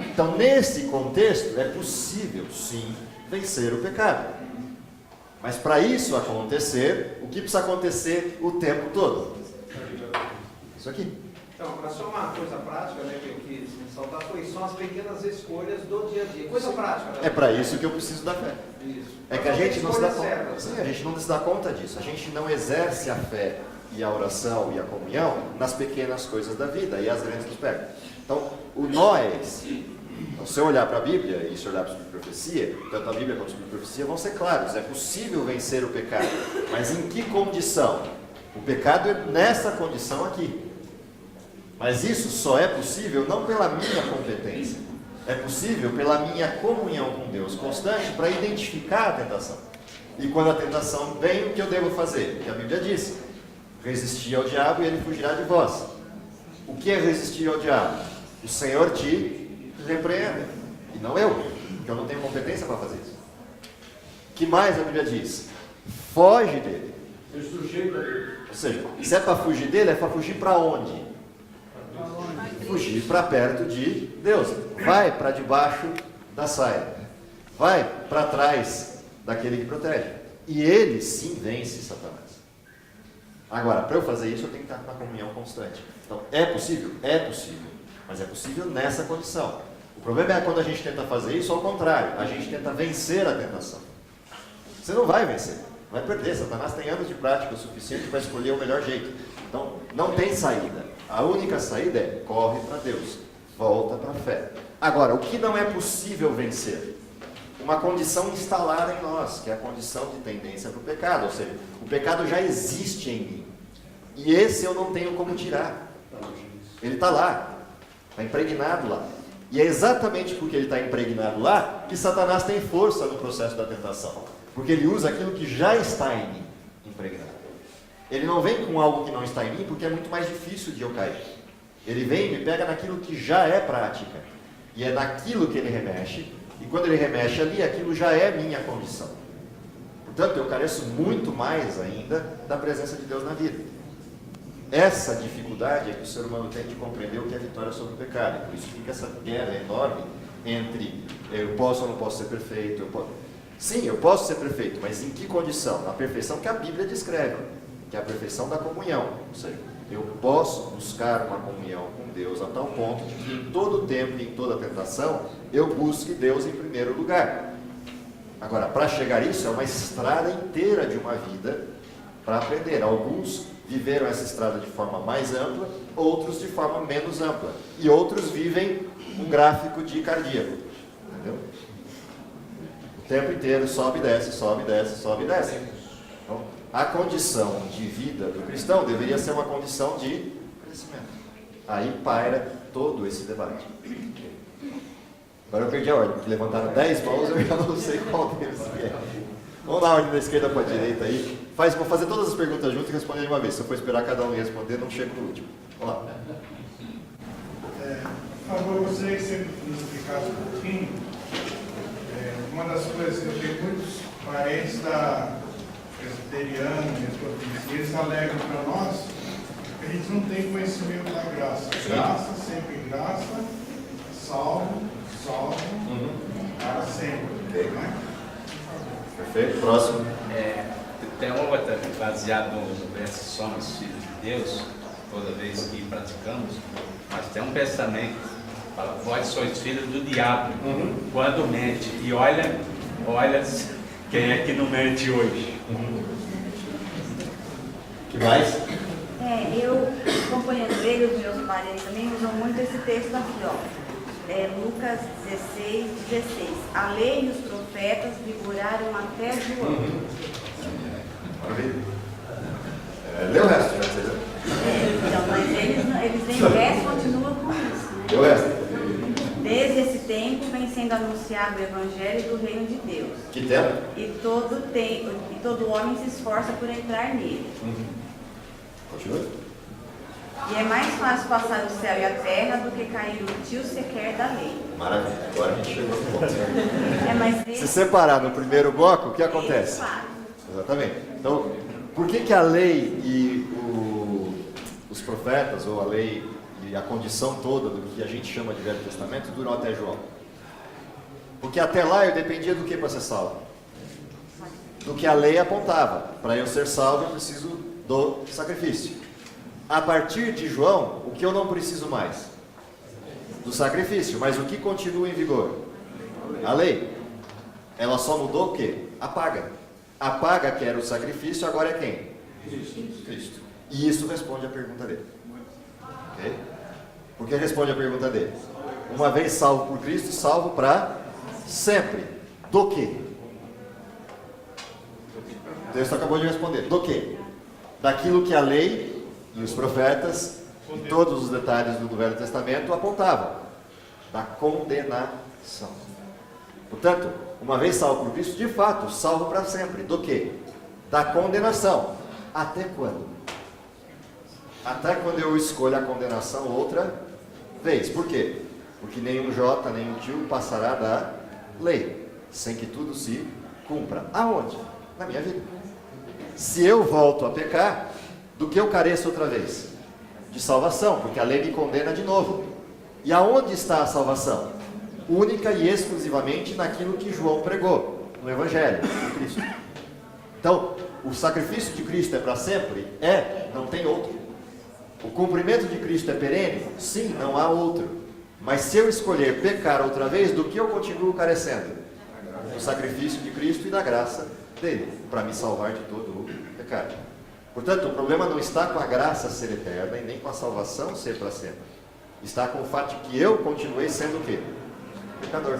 Então, nesse contexto, é possível, sim, vencer o pecado. Mas para isso acontecer, o que precisa acontecer o tempo todo? Isso aqui. Então, mas só uma coisa prática, né, que eu quis ressaltar, são as pequenas escolhas do dia a dia. Coisa prática, né? É para isso que eu preciso da fé. Isso. É que a gente não se dá conta. Certas, Sim, a gente não se dá conta disso. A gente não exerce a fé e a oração e a comunhão nas pequenas coisas da vida e as grandes nos pegam. Então, o nó é esse. Então, se eu olhar para a Bíblia e se eu olhar para a profecia, tanto a Bíblia quanto a profecia vão ser claros. É possível vencer o pecado. Mas em que condição? O pecado é nessa condição aqui. Mas isso só é possível não pela minha competência. É possível pela minha comunhão com Deus constante para identificar a tentação. E quando a tentação vem, o que eu devo fazer? O que a Bíblia diz: resistir ao diabo e ele fugirá de vós. O que é resistir ao diabo? O Senhor te repreenda, e não eu, porque eu não tenho competência para fazer isso. O que mais a Bíblia diz? Foge dele. Ou seja, se é para fugir dele, é para fugir para onde? Fugir para perto de Deus. Vai para debaixo da saia. Vai para trás daquele que protege. E ele sim vence Satanás. Agora, para eu fazer isso, eu tenho que estar com uma comunhão constante. Então, é possível? É possível. Mas é possível nessa condição. O problema é quando a gente tenta fazer isso ao contrário. A gente tenta vencer a tentação. Você não vai vencer. Vai perder. Satanás tem anos de prática o suficiente para escolher o melhor jeito. Então, não tem saída. A única saída é: corre para Deus. Volta para a fé. Agora, o que não é possível vencer? Uma condição instalada em nós, que é a condição de tendência para o pecado. Ou seja, o pecado já existe em mim. E esse eu não tenho como tirar. Ele está lá. Está impregnado lá. E é exatamente porque ele está impregnado lá que Satanás tem força no processo da tentação. Porque ele usa aquilo que já está em mim, impregnado. Ele não vem com algo que não está em mim, porque é muito mais difícil de eu cair. Ele vem e me pega naquilo que já é prática. E é naquilo que ele remexe. E quando ele remexe ali, aquilo já é minha condição. Portanto, eu careço muito mais ainda da presença de Deus na vida. Essa dificuldade é que o ser humano tem de compreender o que é vitória sobre o pecado. E por isso fica essa guerra enorme entre eu posso ou não posso ser perfeito. Sim, eu posso ser perfeito, mas em que condição? Na perfeição que a Bíblia descreve, que é a perfeição da comunhão. Ou seja, eu posso buscar uma comunhão com Deus a tal ponto de que em todo tempo e em toda tentação eu busque Deus em primeiro lugar. Agora, para chegar a isso, é uma estrada inteira de uma vida para aprender. Alguns viveram essa estrada de forma mais ampla, outros de forma menos ampla. E outros vivem um gráfico de cardíaco. Entendeu? O tempo inteiro sobe e desce, sobe e desce, sobe e desce. Então, a condição de vida do cristão deveria ser uma condição de crescimento. Aí paira todo esse debate. Agora eu perdi a ordem, porque levantaram 10 mãos, eu já não sei qual deles que é. Vamos na ordem da esquerda para a direita aí. Vou fazer todas as perguntas juntas e responder de uma vez. Se eu for esperar cada um responder, não chego no último. Vamos lá. Por favor, eu gostaria que você nos explicasse um pouquinho. Uma das coisas que eu tenho muitos parentes da presbiteriana, e eles alegam para nós que a gente não tem conhecimento da graça. Graça, sempre graça, salvo, para sempre. Né? Perfeito, próximo. Tem outra, baseado no verso somos filhos de Deus, toda vez que praticamos, mas tem um pensamento, fala, vós sois filhos do diabo, quando mente. E olha quem é que não mente hoje. Que mais? Eu, acompanhando ele, os meus parentes também usam muito esse texto aqui, ó. Lucas 16:16. A lei e os profetas vigoraram até João. Lê o resto, já sei. Então, mas eles em resto continuam com isso, né? Lê o resto. Desde esse tempo vem sendo anunciado o evangelho do reino de Deus. Que tempo? E todo homem se esforça por entrar nele. Continua. E é mais fácil passar o céu e a terra do que cair o tio sequer da lei. Maravilha. Agora a gente chegou no ponto. Mas Se separar no primeiro bloco, o que acontece? Exatamente. Então, por que a lei e os profetas, ou a lei e a condição toda do que a gente chama de Velho Testamento, duram até João? Porque até lá eu dependia do que para ser salvo? Do que a lei apontava. Para eu ser salvo, eu preciso do sacrifício. A partir de João, o que eu não preciso mais? Do sacrifício. Mas o que continua em vigor? A lei. Ela só mudou o quê? A paga. A paga que era o sacrifício, agora é quem? Cristo. E isso responde a pergunta dele. Ok? Por que responde a pergunta dele? Uma vez salvo por Cristo, salvo para sempre. Do quê? O texto acabou de responder. Do quê? Daquilo que a lei e os profetas E todos os detalhes do Velho Testamento apontavam da condenação. Portanto, uma vez salvo por Cristo, de fato, salvo para sempre. Do quê? Da condenação. Até quando? Até quando eu escolho a condenação outra vez. Por quê? Porque nenhum J, nenhum tio passará da lei, sem que tudo se cumpra. Aonde? Na minha vida. Se eu volto a pecar, do que eu careço outra vez? De salvação, porque a lei me condena de novo. E aonde está a salvação? Única e exclusivamente naquilo que João pregou, no Evangelho de Cristo. Então, o sacrifício de Cristo é para sempre? Não tem outro. O cumprimento de Cristo é perene? Sim, não há outro. Mas se eu escolher pecar outra vez, do que eu continuo carecendo? Do sacrifício de Cristo e da graça dele, para me salvar de todo o pecado. Portanto, o problema não está com a graça ser eterna e nem com a salvação ser para sempre. Está com o fato de que eu continuei sendo o quê? Pecador,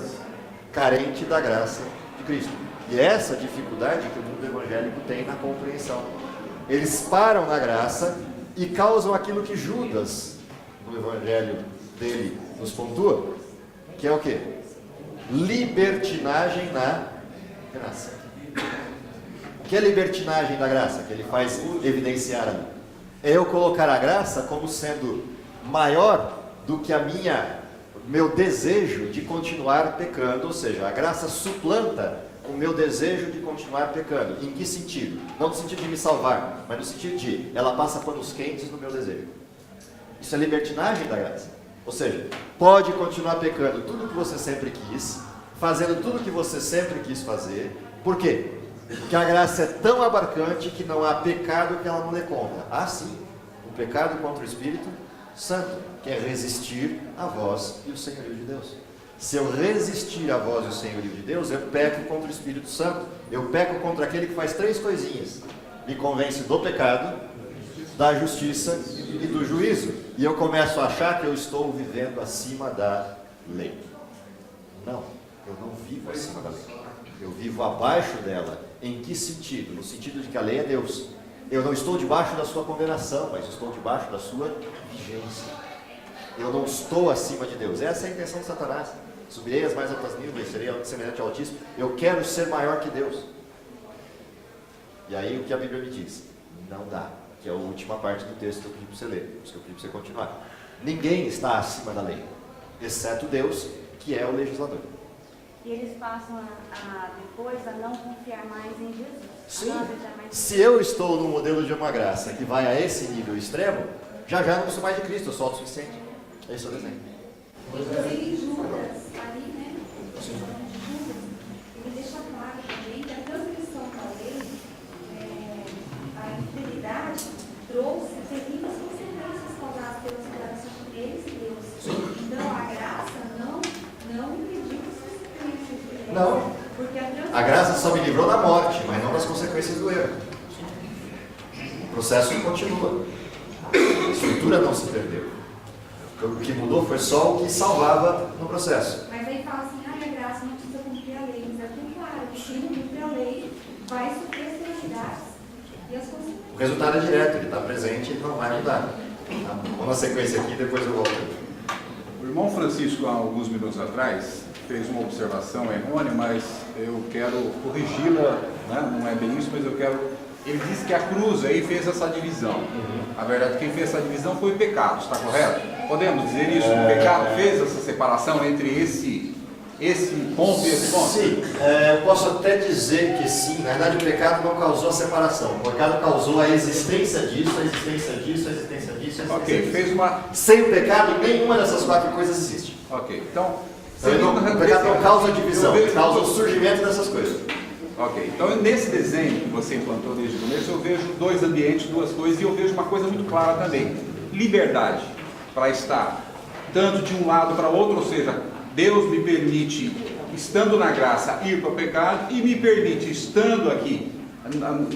carente da graça de Cristo. E é essa dificuldade que o mundo evangélico tem na compreensão. Eles param na graça e causam aquilo que Judas, no evangelho dele, nos pontua, que é o quê? Libertinagem na graça. O que é libertinagem da graça? Que ele faz evidenciar ali. É eu colocar a graça como sendo maior do que meu desejo de continuar pecando, ou seja, a graça suplanta o meu desejo de continuar pecando. Em que sentido? Não no sentido de me salvar, mas no sentido de ela passa panos quentes no meu desejo. Isso é libertinagem da graça. Ou seja, pode continuar pecando tudo que você sempre quis, fazendo tudo que você sempre quis fazer. Por quê? Porque a graça é tão abarcante que não há pecado que ela não dê conta. Ah, sim, o pecado contra o Espírito Santo, que é resistir à voz e o senhorio de Deus. Se eu resistir à voz e o senhorio de Deus, eu peco contra o Espírito Santo. Eu peco contra aquele que faz três coisinhas: me convence do pecado, da justiça e do juízo. E eu começo a achar que eu estou vivendo acima da lei. Não, eu não vivo acima da lei. Eu vivo abaixo dela. Em que sentido? No sentido de que a lei é Deus. Eu não estou debaixo da sua condenação, mas estou debaixo da sua vigência. Eu não estou acima de Deus. Essa é a intenção de Satanás. Subirei as mais altas nuvens, serei semelhante ao Altíssimo. Eu quero ser maior que Deus. E aí o que a Bíblia me diz? Não dá. Que é a última parte do texto que eu pedi para você ler. Por isso que eu pedi para você continuar. Ninguém está acima da lei, exceto Deus, que é o legislador. E eles passam depois a não confiar mais em Jesus. Sim. Se eu estou no modelo de uma graça que vai a esse nível extremo, já não sou mais de Cristo, eu sou autossuficiente. Esse é o desenho. Inclusive Judas, ali, né? Judas, ele deixa claro também que a transgressão da lei, a infidelidade, trouxe terríveis consequências causadas pelas declarações de eles e Deus. Então a graça não impediu as consequências. Não. Porque A graça só me livrou da morte, mas não das consequências do erro. O processo continua. A estrutura não se perdeu. O que mudou foi só o que salvava no processo. Mas aí fala assim, a graça não precisa cumprir a lei. Mas é bem claro, que quem não cumpre a lei vai sofrer as penalidades e as consequências. O resultado é direto, ele está presente, ele não vai mudar. Tá? Vamos na sequência aqui, depois eu volto. O irmão Francisco, há alguns minutos atrás, fez uma observação errônea, mas eu quero corrigi-la, né? Não é bem isso, mas eu quero... Ele disse que a cruz aí fez essa divisão. Na verdade, quem fez essa divisão foi o pecado, está correto? Podemos dizer isso? O pecado fez essa separação entre esse ponto e esse ponto? Sim, eu posso até dizer que sim. Na verdade, o pecado não causou a separação. O pecado causou a existência disso, a existência disso, a existência disso, a existência Ok, disso. fez uma... Sem o pecado, nenhuma dessas quatro coisas existe. Ok, então... O pecado não causa divisão, ele causa o surgimento dessas coisas. Ok, então nesse desenho que você implantou desde o começo, eu vejo dois ambientes, duas coisas, e eu vejo uma coisa muito clara também. Liberdade para estar tanto de um lado para o outro, ou seja, Deus me permite, estando na graça, ir para o pecado, e me permite, estando aqui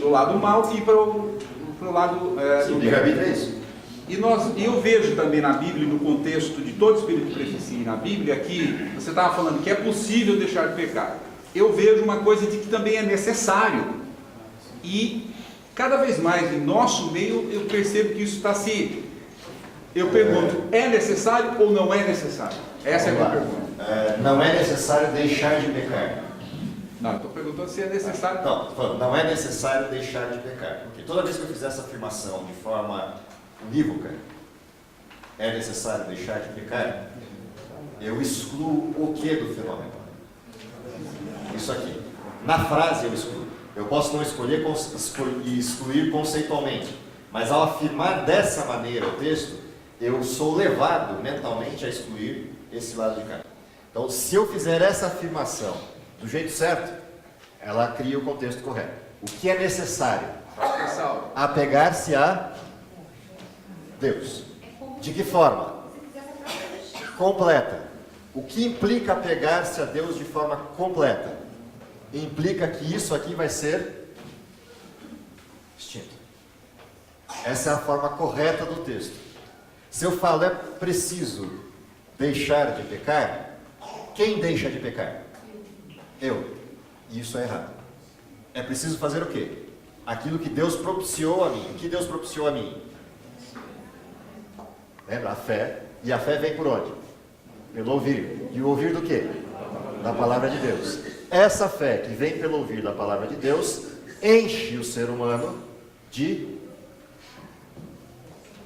do lado mal, ir para o lado do livre-arbítrio é isso. E eu vejo também na Bíblia, no contexto de todo espírito que preficia na Bíblia, que você estava falando que é possível deixar de pecar. Eu vejo uma coisa de que também é necessário. E cada vez mais em nosso meio eu percebo que isso está se Eu pergunto, é necessário ou não é necessário? Essa é a minha pergunta. Não é necessário deixar de pecar. Não, eu estou perguntando se é necessário. Não é necessário deixar de pecar. Porque toda vez que eu fizer essa afirmação de forma unívoca, é necessário deixar de pecar, eu excluo o que do fenômeno? Isso aqui. Na frase eu excluo. Eu posso não escolher e excluir conceitualmente, mas ao afirmar dessa maneira o texto, eu sou levado mentalmente a excluir esse lado de cá. Então, se eu fizer essa afirmação do jeito certo, ela cria o contexto correto. O que é necessário? Apegar-se a Deus. De que forma? Completa. O que implica apegar-se a Deus de forma completa? Implica que isso aqui vai ser extinto. Essa é a forma correta do texto. Se eu falo é preciso deixar de pecar, quem deixa de pecar? Eu. E isso é errado. É preciso fazer o quê? Aquilo que Deus propiciou a mim. O que Deus propiciou a mim? Lembra? A fé. E a fé vem por onde? Pelo ouvir. E o ouvir do quê? Da palavra de Deus. Essa fé que vem pelo ouvir da palavra de Deus enche o ser humano de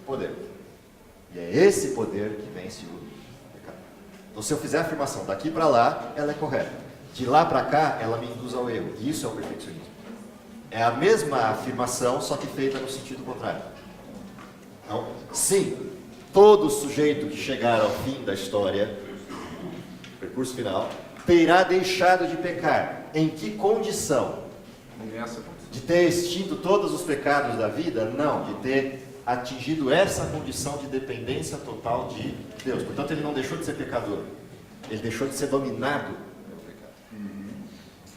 poder. E é esse poder que vence o pecado. Então, se eu fizer a afirmação daqui para lá, ela é correta. De lá para cá, ela me induz ao erro. E isso é o perfeccionismo. É a mesma afirmação, só que feita no sentido contrário. Então, sim, todo sujeito que chegar ao fim da história, percurso final, terá deixado de pecar. Em que condição? De ter extinto todos os pecados da vida? Não, de ter atingido essa condição de dependência total de Deus. Portanto, ele não deixou de ser pecador. Ele deixou de ser dominado pelo pecado.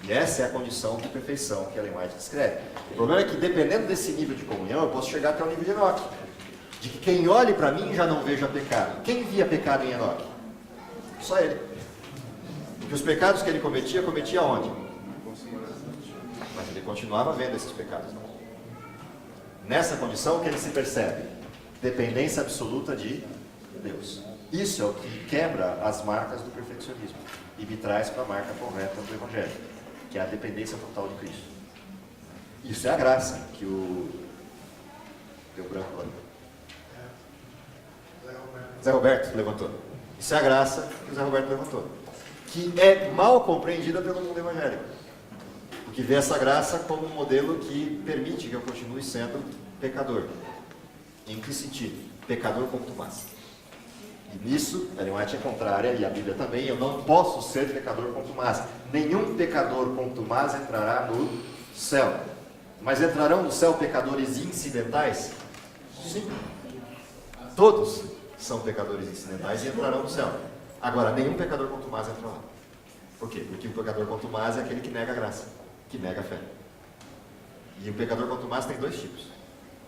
E essa é a condição de perfeição que Ellen White descreve. O problema é que, dependendo desse nível de comunhão, eu posso chegar até o nível de Enoque. De que quem olhe para mim já não veja pecado. Quem via pecado em Enoque? Só ele. Porque os pecados que ele cometia onde? Mas ele continuava vendo esses pecados. Não. Nessa condição, o que ele se percebe? Dependência absoluta de Deus. Isso é o que quebra as marcas do perfeccionismo e me traz para a marca correta do Evangelho, que é a dependência total de Cristo. Isso é a graça que o... Deu branco lá. Zé Roberto levantou. Isso é a graça que o Zé Roberto levantou. Que é mal compreendida pelo mundo evangélico. Porque vê essa graça como um modelo que permite que eu continue sendo pecador. Em que sentido? Pecador contumaz. E nisso, Ellen White é contrária, e a Bíblia também, eu não posso ser pecador contumaz. Nenhum pecador contumaz entrará no céu. Mas entrarão no céu pecadores incidentais? Sim. Todos são pecadores incidentais e entrarão no céu. Agora, nenhum pecador contumaz entra lá. Por quê? Porque o pecador contumaz é aquele que nega a graça, que nega a fé. E o pecador contumaz tem dois tipos.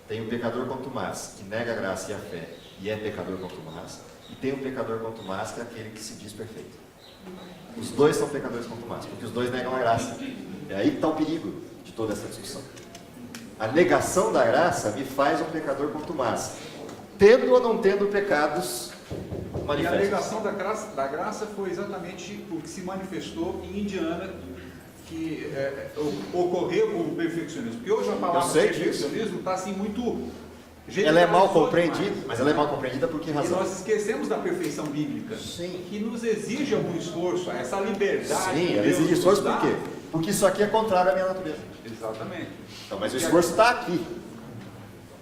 Tem o pecador contumaz, que nega a graça e a fé, e é pecador contumaz. E tem o pecador contumaz, que é aquele que se diz perfeito. Os dois são pecadores contumaz, porque os dois negam a graça. É aí que está o perigo de toda essa discussão. A negação da graça me faz um pecador contumaz, tendo ou não tendo pecados manifestos. E a negação da graça foi exatamente o que se manifestou em Indiana, que ocorreu com o perfeccionismo. Porque hoje a palavra perfeccionismo está assim muito... Ela é mal compreendida, mas ela é mal compreendida por que razão? E nós esquecemos da perfeição bíblica, sim, que nos exige algum esforço, essa liberdade. Sim, ela exige esforço por quê? Porque isso aqui é contrário à minha natureza. Exatamente. Então, mas o esforço está aqui.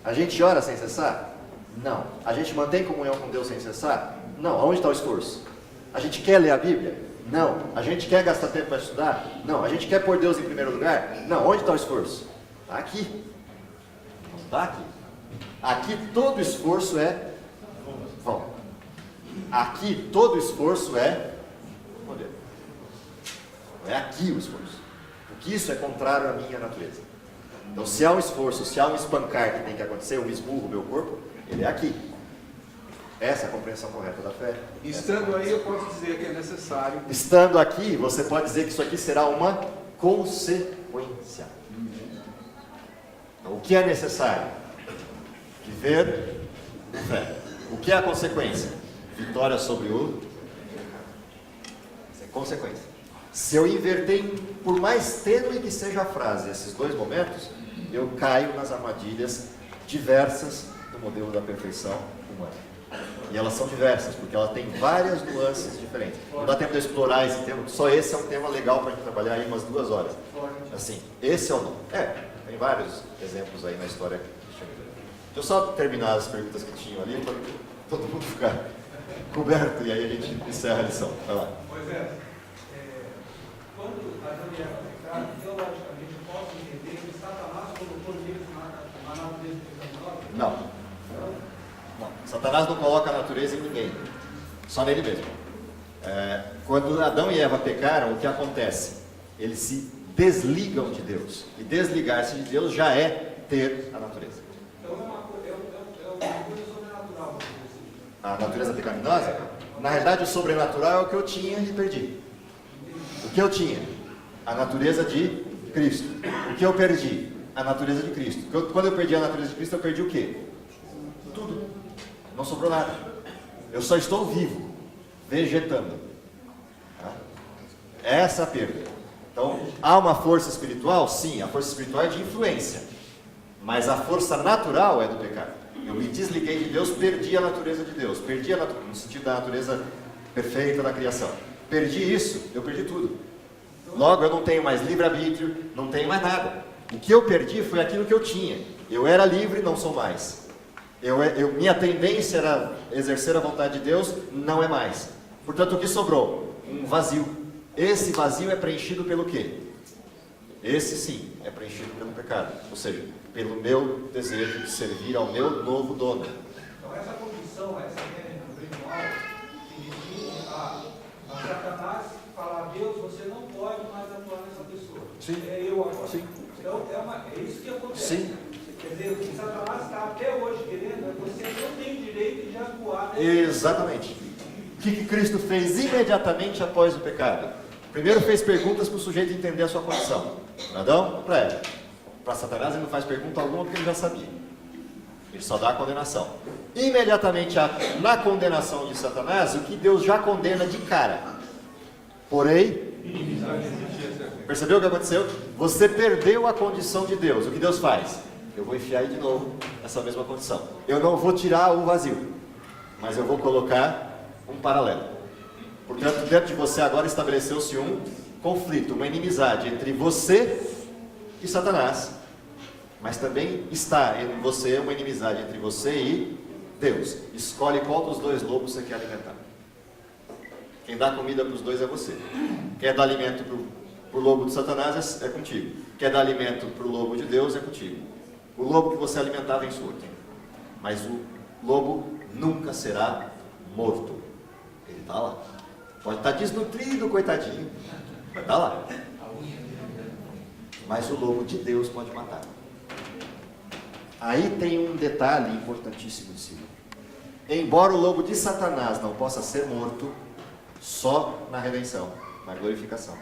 A gente ora sem cessar? Não. A gente mantém comunhão com Deus sem cessar? Não. Aonde está o esforço? A gente quer ler a Bíblia? Não. A gente quer gastar tempo para estudar? Não. A gente quer pôr Deus em primeiro lugar? Não. Onde está o esforço? Está aqui. Não está aqui. Aqui todo esforço é vão. Aqui todo esforço é poder. Não é aqui o esforço. Porque isso é contrário à minha natureza. Então, se há um esforço, se há um espancar que tem que acontecer, um esmurro no meu corpo, ele é aqui. Essa é a compreensão correta da fé. Estando aí, eu posso dizer que é necessário. Estando aqui, você pode dizer que isso aqui será uma consequência. Então, o que é necessário? Viver fé. O que é a consequência? Vitória sobre o... Isso é consequência. Se eu inverter, por mais tênue que seja a frase, esses dois momentos, eu caio nas armadilhas diversas do modelo da perfeição humana. E elas são diversas, porque ela tem várias nuances diferentes. Não dá tempo de explorar esse tema, só esse é um tema legal para a gente trabalhar aí umas 2 horas. Assim, esse é o nome. Tem vários exemplos aí na história. Deixa eu só terminar as perguntas que tinham ali, para todo mundo ficar coberto, e aí a gente encerra a lição. Vai lá. Moisés, quando Adão e Eva pecaram, teologicamente eu posso entender que Satanás colocou eles na natureza pecaminosa? Não. Satanás não coloca a natureza em ninguém, só nele mesmo. Quando Adão e Eva pecaram, o que acontece? Eles se desligam de Deus. E desligar-se de Deus já é ter a natureza. Então é uma coisa sobrenatural. A natureza pecaminosa? Na realidade, o sobrenatural é o que eu tinha e perdi. O que eu tinha? A natureza de Cristo. O que eu perdi? A natureza de Cristo. Quando eu perdi a natureza de Cristo, eu perdi o quê? Tudo. Não sobrou nada. Eu só estou vivo, vegetando. Essa é a perda. Então, há uma força espiritual? Sim, a força espiritual é de influência. Mas a força natural é do pecado. Eu me desliguei de Deus, perdi a natureza de Deus. Perdi no sentido da natureza perfeita da criação. Perdi isso, eu perdi tudo. Logo, eu não tenho mais livre-arbítrio, não tenho mais nada. O que eu perdi foi aquilo que eu tinha. Eu era livre, não sou mais. Minha tendência era exercer a vontade de Deus, não é mais. Portanto, o que sobrou? Um vazio. Esse vazio é preenchido pelo quê? Esse sim, é preenchido pelo pecado. Ou seja, pelo meu desejo de servir ao meu novo dono. Então essa condição, essa ideia do reino alto, significa a Satanás falar a Deus, você não pode mais atuar nessa pessoa. Sim. É eu agora. Sim. Então é isso que acontece. Sim. Quer dizer, o que Satanás está até hoje querendo, você não tem direito de atuar. Exatamente. O que Cristo fez imediatamente após o pecado? Primeiro fez perguntas para o sujeito entender a sua condição. Para Adão ou para Eva? Para Satanás ele não faz pergunta alguma porque ele já sabia. Ele só dá a condenação. Imediatamente na condenação de Satanás, o que Deus já condena de cara. Porém, percebeu o que aconteceu? Você perdeu a condição de Deus. O que Deus faz? Eu vou enfiar aí de novo essa mesma condição. Eu não vou tirar o vazio, mas eu vou colocar um paralelo. Portanto, dentro de você agora estabeleceu-se um conflito, uma inimizade entre você e Satanás. Mas também está em você uma inimizade entre você e Deus. Escolhe qual dos dois lobos você quer alimentar. Quem dá comida para os dois é você. Quer dar alimento para o lobo de Satanás é contigo. Quer dar alimento para o lobo de Deus é contigo. O lobo que você alimentar vem surto. Mas o lobo nunca será morto. Ele está lá. Pode estar desnutrido, coitadinho. Mas está lá. Mas o lobo de Deus pode matar. Aí tem um detalhe importantíssimo de si. Embora o lobo de Satanás não possa ser morto, só na redenção, na glorificação.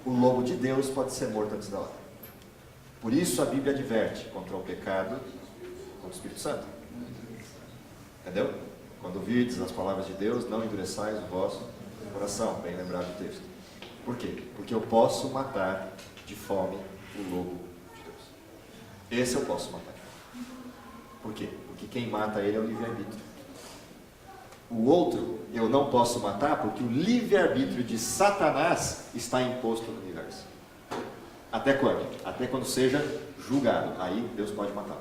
O lobo de Deus pode ser morto antes da hora. Por isso a Bíblia adverte contra o pecado com o Espírito Santo. Entendeu? Quando ouvirdes as palavras de Deus, não endureçais o vosso coração. Bem lembrado do texto. Por quê? Porque eu posso matar de fome o lobo de Deus. Esse eu posso matar. Por quê? Porque quem mata ele é o livre-arbítrio. O outro eu não posso matar porque o livre-arbítrio de Satanás está imposto no universo. Até quando? Até quando seja julgado. Aí Deus pode matar.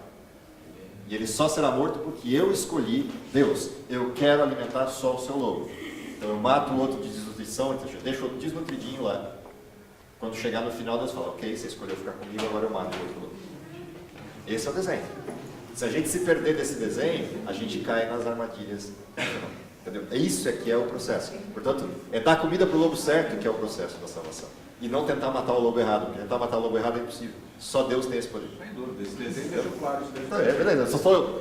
E ele só será morto porque eu escolhi Deus. Eu quero alimentar só o seu lobo. Então eu mato o outro de desnutrição, deixo o outro desnutridinho lá. Quando chegar no final, Deus fala, ok, você escolheu ficar comigo, agora eu mato o outro lobo. Esse é o desenho. Se a gente se perder desse desenho, a gente cai nas armadilhas. Entendeu? Isso é que é o processo. Portanto, é dar comida para o lobo certo que é o processo da salvação. E não tentar matar o lobo errado, porque tentar matar o lobo errado é impossível. Só Deus tem esse poder. Sem dúvida, esse desenho deixa claro isso daí. Então, beleza, só estou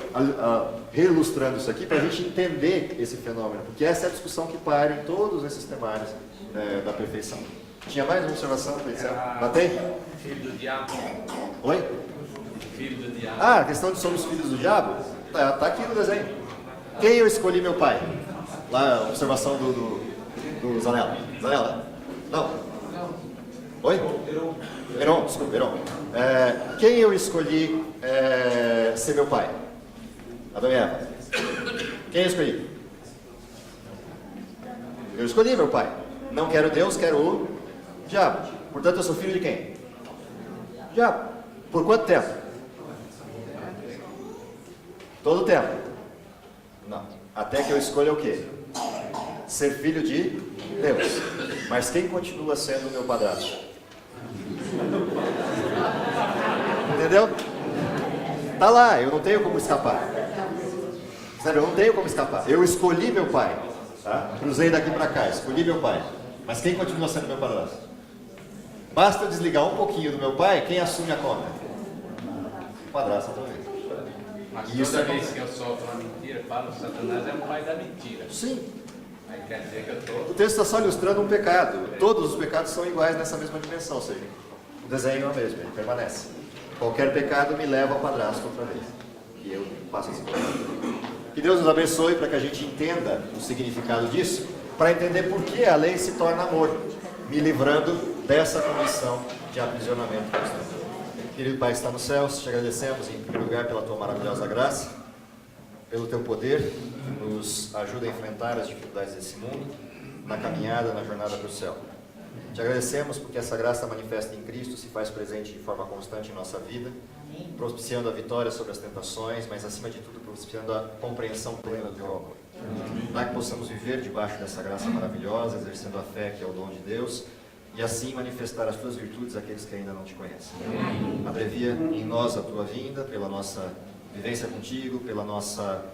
reilustrando isso aqui para a gente entender esse fenômeno, porque essa é a discussão que para em todos esses temários da perfeição. Tinha mais uma observação? Batei? Filho do diabo. Oi? Filho do diabo. Ah, a questão de somos filhos do diabo? Está aqui no desenho. Quem eu escolhi meu pai? Lá, a observação do Zanella. Zanella? Não. Oi? Heron, desculpa, Heron. Quem eu escolhi ser meu pai? Adão e Eva. Quem eu escolhi? Eu escolhi meu pai. Não quero Deus, quero o diabo. Portanto, eu sou filho de quem? Diabo. Por quanto tempo? Todo o tempo? Não. Até que eu escolha o quê? Ser filho de Deus. Mas quem continua sendo meu padrasto? Entendeu? Tá lá, eu não tenho como escapar. Sério, eu não tenho como escapar. Eu escolhi meu pai. Tá? Cruzei daqui para cá, escolhi meu pai. Mas quem continua sendo meu padrasto? Basta eu desligar um pouquinho do meu pai, quem assume a conta? O padrasto outra vez. Mas Isso toda é vez que eu solto uma mentira, falo, Satanás é o pai da mentira. Sim. Aí quer dizer que eu estou... O texto está só ilustrando um pecado. Todos os pecados são iguais nessa mesma dimensão, ou seja, o desenho é o mesmo, ele permanece. Qualquer pecado me leva ao padrasto outra vez. E eu passo esse problema. Que Deus nos abençoe para que a gente entenda o significado disso, para entender por que a lei se torna amor, me livrando dessa condição de aprisionamento constante. Querido Pai que está nos céus, te agradecemos em primeiro lugar pela tua maravilhosa graça, pelo teu poder, que nos ajuda a enfrentar as dificuldades desse mundo, na caminhada, na jornada para o céu. Te agradecemos porque essa graça manifesta em Cristo se faz presente de forma constante em nossa vida, propiciando a vitória sobre as tentações, mas acima de tudo propiciando a compreensão plena do teu amor. Para que possamos viver debaixo dessa graça maravilhosa, exercendo a fé que é o dom de Deus, e assim manifestar as tuas virtudes àqueles que ainda não te conhecem. Abrevia em nós a tua vinda, pela nossa vivência contigo, pela nossa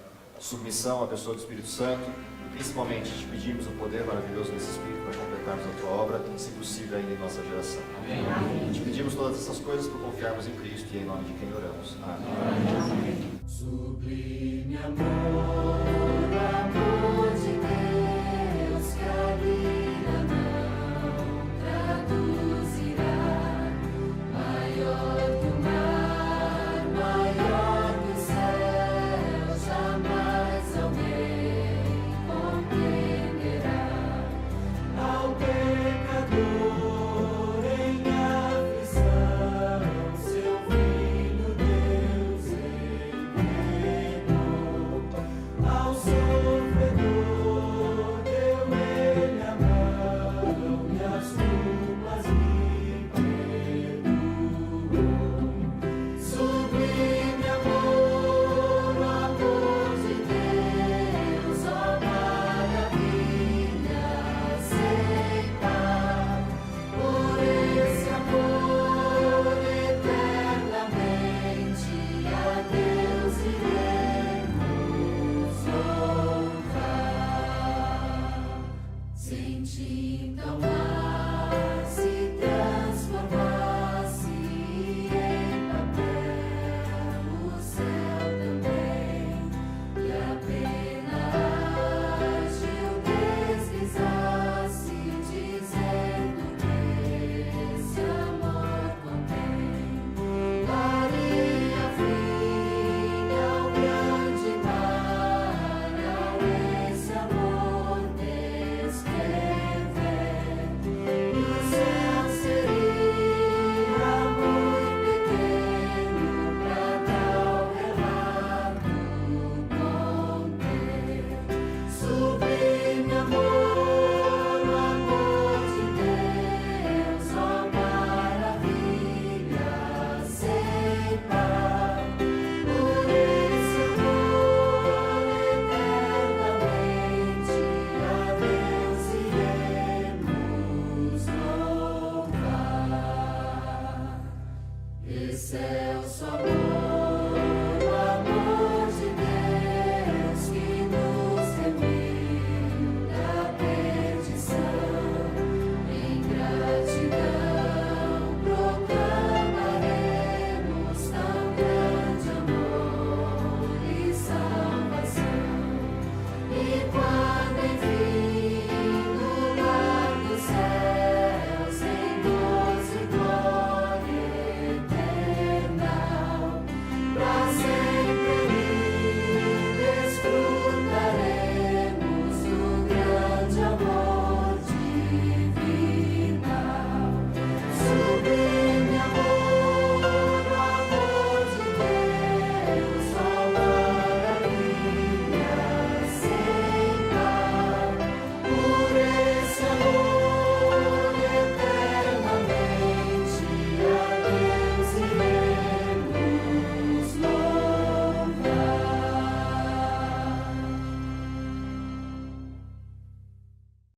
submissão à pessoa do Espírito Santo, e principalmente te pedimos o poder maravilhoso desse Espírito para completarmos a tua obra, se possível ainda em nossa geração. Te pedimos todas essas coisas por confiarmos em Cristo e em nome de quem oramos. Amém.